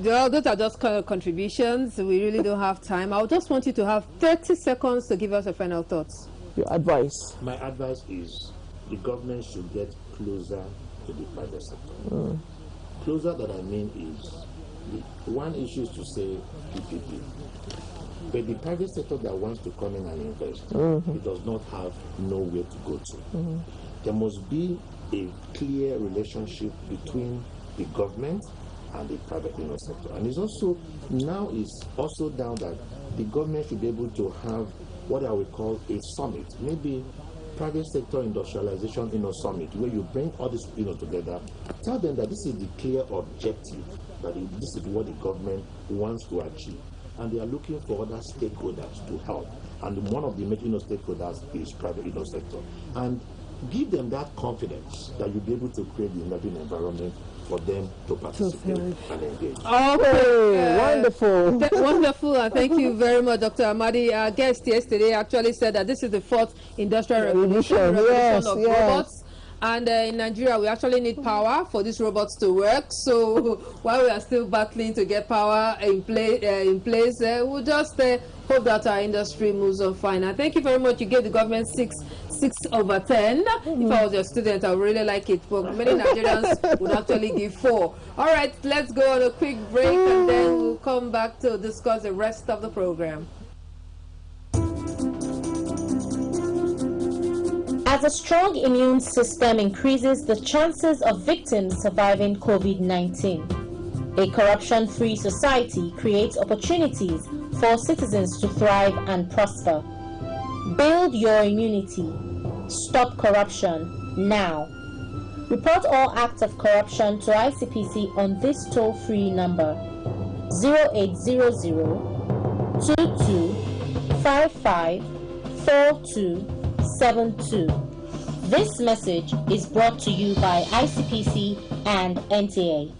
those are just kind of contributions. We really don't have time. I just want you to have 30 seconds to give us a final thoughts. Your advice. My advice is the government should get closer to the private sector. Closer, that I mean is, one issue is to say PPP. But the private sector that wants to come in and invest, it does not have nowhere to go to. There must be a clear relationship between the government and the private sector. And it's also, now is also down that the government should be able to have what I would call a summit, maybe private sector industrialization summit, where you bring all these people together, tell them that this is the clear objective, that this is what the government wants to achieve. And they are looking for other stakeholders to help. And one of the major stakeholders is private sector. And give them that confidence that you'll be able to create the enabling environment for them to participate and engage. Okay, wonderful. Wonderful, and thank you very much, Dr. Amadi. Our guest yesterday actually said that this is the fourth industrial revolution of robots. And in Nigeria, we actually need power for these robots to work. So while we are still battling to get power in place, we'll just hope that our industry moves on fine. And thank you very much. You gave the government 6 over 10. If I was your student, I would really like it. But many Nigerians would actually give 4. All right, let's go on a quick break, and then we'll come back to discuss the rest of the program. As a strong immune system increases the chances of victims surviving COVID-19, a corruption-free society creates opportunities for citizens to thrive and prosper. Build your immunity. Stop corruption now. Report all acts of corruption to ICPC on this toll-free number 0800 22 55 4272. This message is brought to you by ICPC and NTA.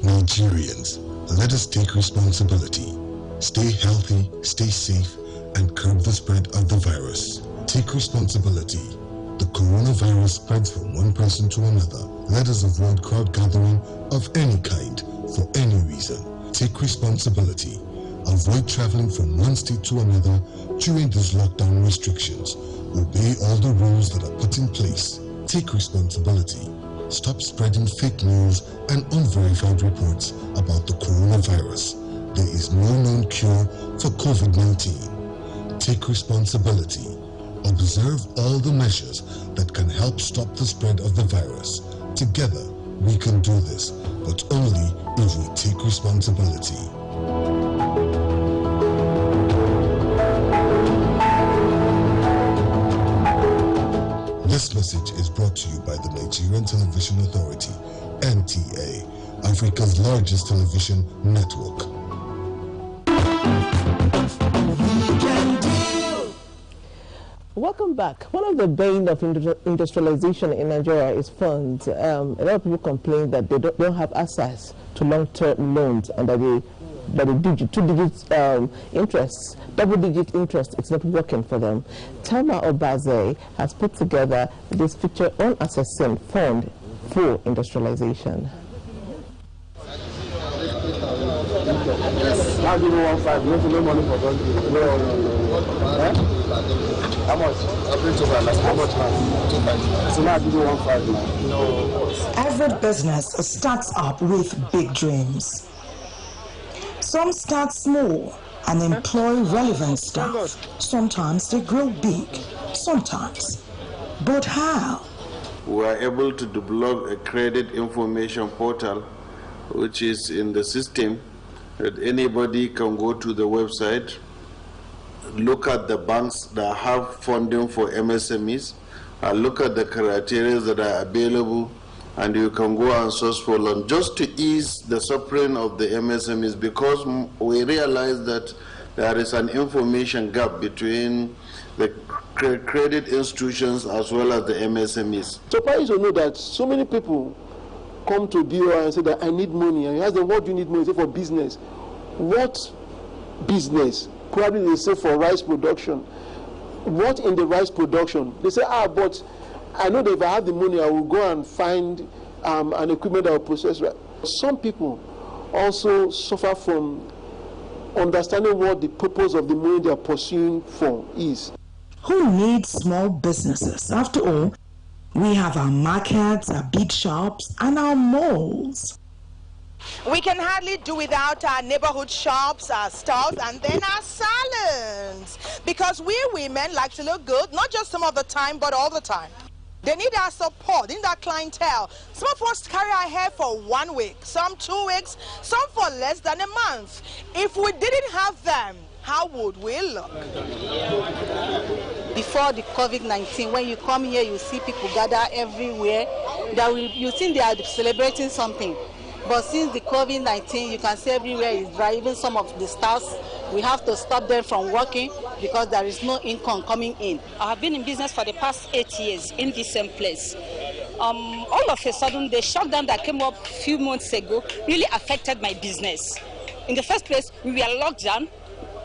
Nigerians, let us take responsibility. Stay healthy, stay safe, and curb the spread of the virus. Take responsibility. The coronavirus spreads from one person to another. Let us avoid crowd gathering of any kind for any reason. Take responsibility. Avoid traveling from one state to another during these lockdown restrictions. Obey all the rules that are put in place. Take responsibility. Stop spreading fake news and unverified reports about the coronavirus. There is no known cure for COVID-19. Take responsibility. Observe all the measures that can help stop the spread of the virus. Together, we can do this, but only if we take responsibility. This message is brought to you by the Nigerian Television Authority, NTA, Africa's largest television network. Welcome back. One of the bane of industrialization in Nigeria is funds. A lot of people complain that they don't have access to long-term loans and that the two-digit interest, double-digit interest, it's not working for them. Thelma Obaze has put together this feature on assessing fund for industrialization. Now give me 1.5. You want to make money for how much? I'll bring 2.5. How much now? So now I give you 1.5 now. No. Every business starts up with big dreams. Some start small and employ relevant staff. Sometimes they grow big, sometimes. But how? We are able to develop a credit information portal which is in the system that anybody can go to the website, look at the banks that have funding for MSMEs, and look at the criteria that are available, and you can go and source for loan just to ease the suffering of the MSMEs, because we realize that there is an information gap between the credit institutions as well as the MSMEs. Surprised to know that so many people come to BOI and say that I need money, and you ask them, what do you need money? They say for business. What business? Probably they say for rice production. What in the rice production? They say, but I know that if I have the money, I will go and find an equipment that will process rice. Some people also suffer from understanding what the purpose of the money they are pursuing for is. Who needs small businesses? After all, we have our markets, our big shops, and our malls. We can hardly do without our neighborhood shops, our stores, and then our salons. Because we women like to look good, not just some of the time, but all the time. They need our support, they need our clientele. Some of us carry our hair for 1 week, some 2 weeks, some for less than a month. If we didn't have them, how would we look? Before the COVID-19, when you come here, you see people gather everywhere. You think they are celebrating something. But since the COVID-19, you can see everywhere is dry. Even some of the stars, we have to stop them from working because there is no income coming in. I have been in business for the past 8 years in this same place. All of a sudden, the shutdown that came up a few months ago really affected my business. In the first place, we were locked down.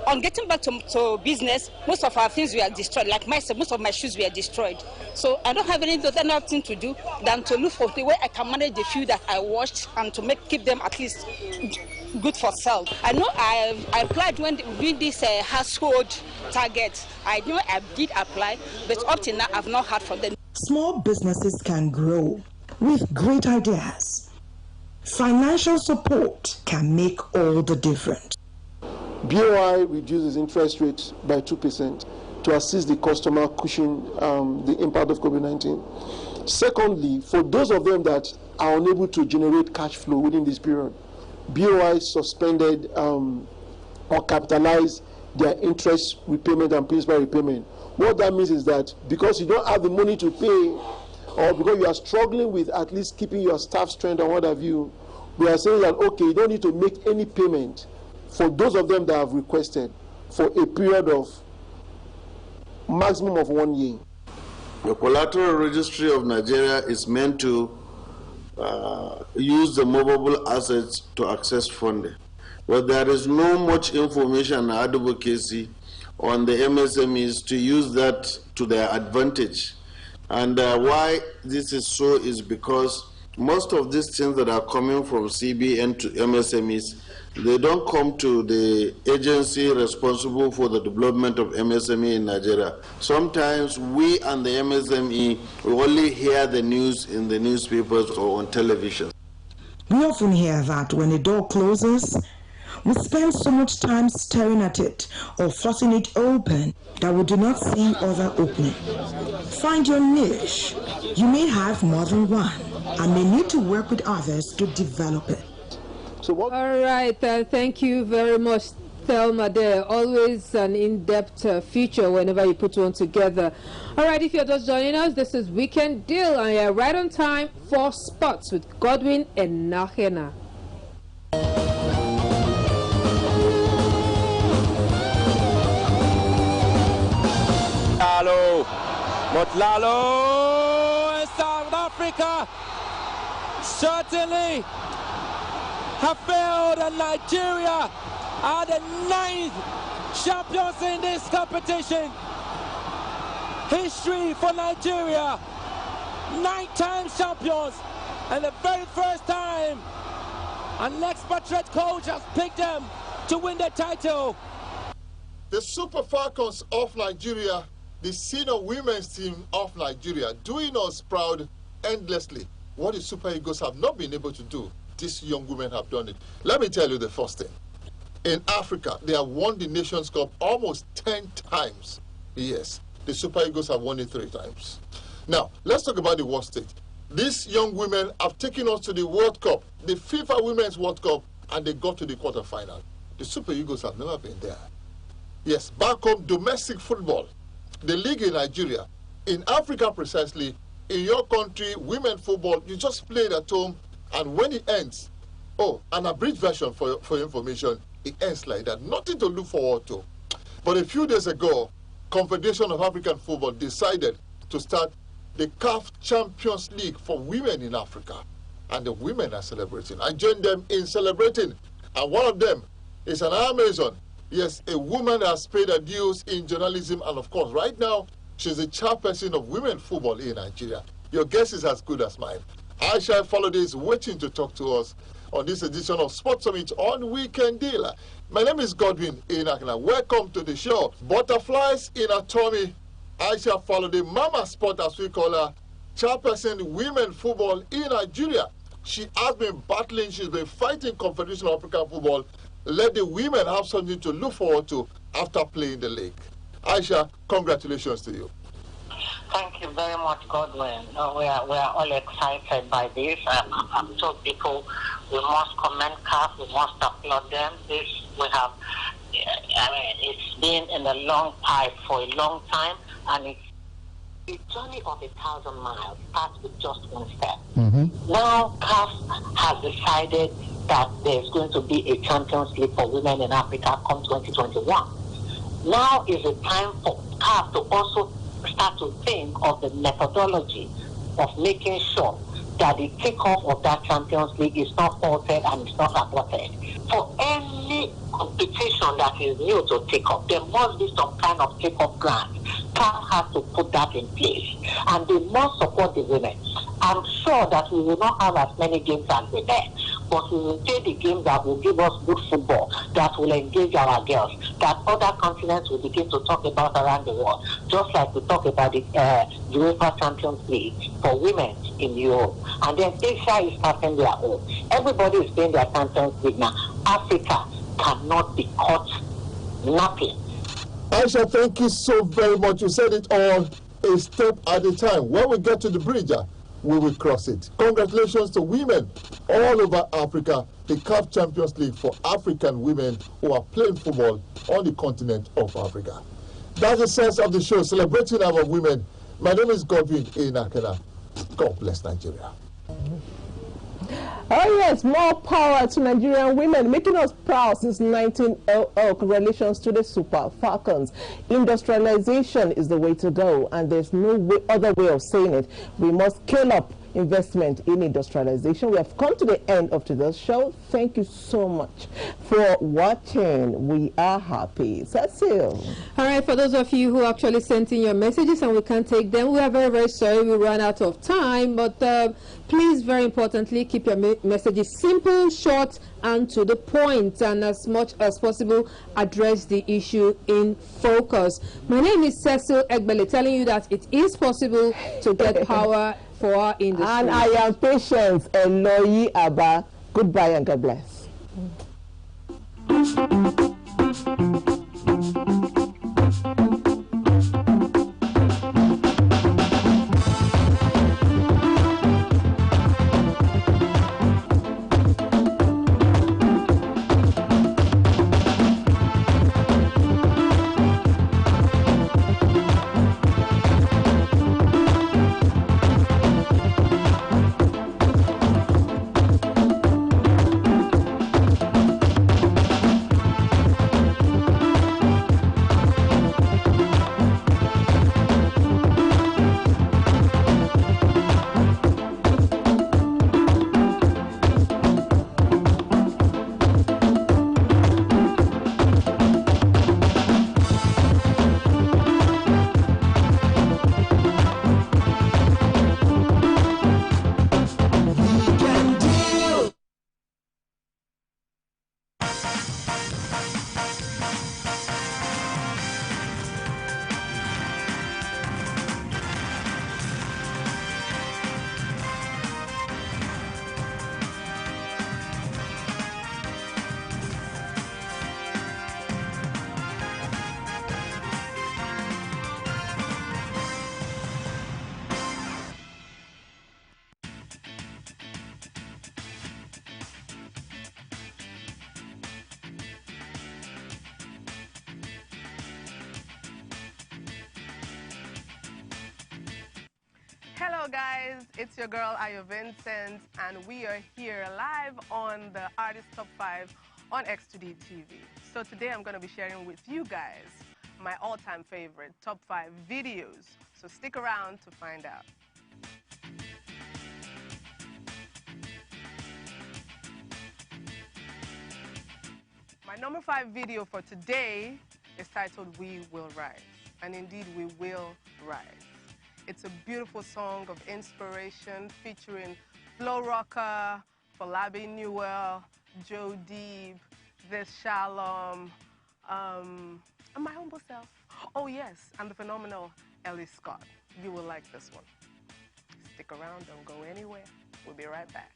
On getting back to business, most of our things were destroyed. Like myself, most of my shoes were destroyed. So I don't have anything to do than to look for the way I can manage the few that I washed and to keep them at least good for sale. I know I applied when doing this household target. I know I did apply, but up till now I've not heard from them. Small businesses can grow with great ideas. Financial support can make all the difference. BOI reduces interest rates by 2% to assist the customer cushion the impact of COVID-19. Secondly, for those of them that are unable to generate cash flow within this period, BOI suspended or capitalized their interest repayment and principal repayment. What that means is that because you don't have the money to pay, or because you are struggling with at least keeping your staff strength and what have you, we are saying that, okay, you don't need to make any payment for those of them that have requested for a period of maximum of 1 year. The collateral registry of Nigeria is meant to use the movable assets to access funding. But there is no much information and advocacy on the MSMEs to use that to their advantage. And why this is so is because most of these things that are coming from CBN to MSMEs, they don't come to the agency responsible for the development of MSME in Nigeria. Sometimes we and the MSME, we only hear the news in the newspapers or on television. We often hear that when a door closes, we spend so much time staring at it or forcing it open that we do not see other opening. Find your niche. You may have more than one and may need to work with others to develop it. All right, thank you very much, Thelma. There, always an in-depth feature whenever you put one together. All right, if you're just joining us, this is Weekend Deal, and you're right on time for sports with Godwin and Nahena. Hello. But Lalo and South Africa certainly have failed, and Nigeria are the 9th champions in this competition. History for Nigeria, 9 times champions, and the very first time an expatriate coach has picked them to win the title. The Super Falcons of Nigeria, the senior women's team of Nigeria, doing us proud endlessly. What the Super Eagles have not been able to do, these young women have done it. Let me tell you the first thing. In Africa, they have won the Nations Cup almost 10 times. Yes, the Super Eagles have won it 3 times. Now, let's talk about the world stage. These young women have taken us to the World Cup, the FIFA Women's World Cup, and they got to the quarterfinal. The Super Eagles have never been there. Yes, back home, domestic football, the league in Nigeria, in Africa precisely, in your country, women football, you just play it at home, and when it ends, an abridged version for information, it ends like that. Nothing to look forward to. But a few days ago, Confederation of African Football decided to start the CAF Champions League for women in Africa. And the women are celebrating. I joined them in celebrating. And one of them is an Amazon. Yes, a woman that has paid her dues in journalism. And of course, right now, she's the chairperson of women football in Nigeria. Your guess is as good as mine. Aisha Follow is waiting to talk to us on this edition of Sports Summit on Weekend Dealer. My name is Godwin Inakina. Welcome to the show. Butterflies in her tummy. Aisha Follow, the Mama Sport as we call her, chairperson women football in Nigeria. She has been battling, she's been fighting Confederation of African Football. Let the women have something to look forward to after playing the league. Aisha, congratulations to you. Thank you very much, Godwin. We are all excited by this. I've told people we must commend CAF, we must applaud them. This we have, it's been in a long pipe for a long time, and it's the journey of 1,000 miles starts with just one step. Now CAF has decided that there's going to be a Champions League for women in Africa come 2021. Now is the time for CAF to also start to think of the methodology of making sure that the takeoff of that Champions League is not halted and it's not aborted. For any competition that is new to take up, there must be some kind of take-off grant. CAF has to put that in place, and they must support the women. I'm sure that we will not have as many games as the men, but we will take the games that will give us good football, that will engage our girls, that other continents will begin to talk about around the world, just like we talk about the UEFA Champions League for women in Europe. And then Asia is starting their own. Everybody is playing their Champions League now. Africa cannot be caught napping. Aisha, thank you so very much. You said it all a step at a time. When we get to the bridge, we will cross it. Congratulations to women all over Africa, the CAF Champions League for African women who are playing football on the continent of Africa. That's the sense of the show, celebrating our women. My name is Godwin Inakina. God bless Nigeria. Oh yes, more power to Nigerian women, making us proud since 1900. Congratulations to the Super Falcons. Industrialization is the way to go, and there's no other way of saying it. We must scale up investment in industrialization. We have come to the end of today's show. Thank you so much for watching. We are happy. Cecile. All right, for those of you who actually sent in your messages and we can't take them, we are very, very sorry we ran out of time. But please, very importantly, keep your messages simple, short, and to the point, and as much as possible, address the issue in focus. My name is Cecile Egbele, telling you that it is possible to get power for our industry. And I am Patience Eloyi Abba. Goodbye and God bless. Hello guys, it's your girl Ayo Vincent, and we are here live on the Artist Top 5 on X2D TV. So today I'm going to be sharing with you guys my all-time favorite top 5 videos. So stick around to find out. My number 5 video for today is titled We Will Rise. And indeed, we will rise. It's a beautiful song of inspiration featuring Flo Rocka, Falabi Newell, Joe Deeb, This Shalom, and my humble self. Oh yes, and the phenomenal Ellie Scott. You will like this one. Stick around, don't go anywhere. We'll be right back.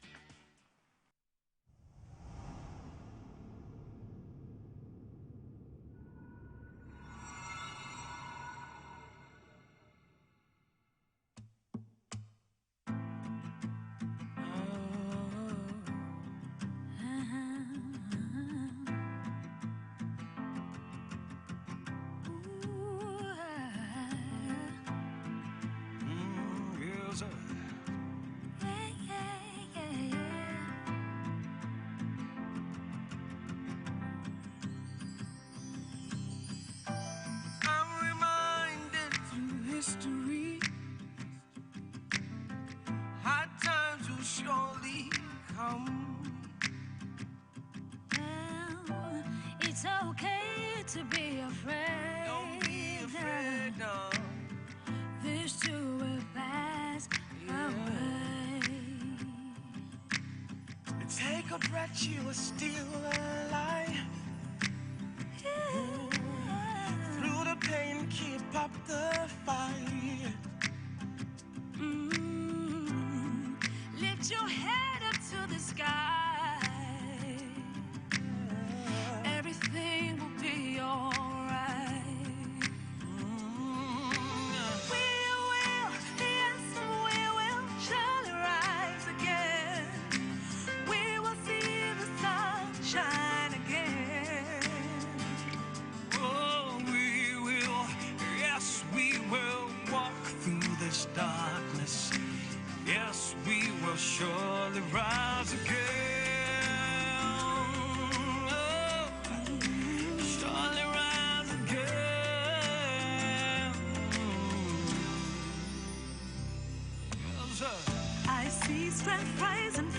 Surely come. Well, it's okay to be afraid. Don't be afraid, no. This too will pass away. Take a breath, you are still alive. Through the pain, keep up the fight. Lift your head up to the sky. Everything will be alright. We will, yes, we will surely rise again. We will see the sun shine again. Oh, we will, yes, we will walk through this darkness. Yes, we will surely rise again. Oh, surely rise again. Yes, I see strength rising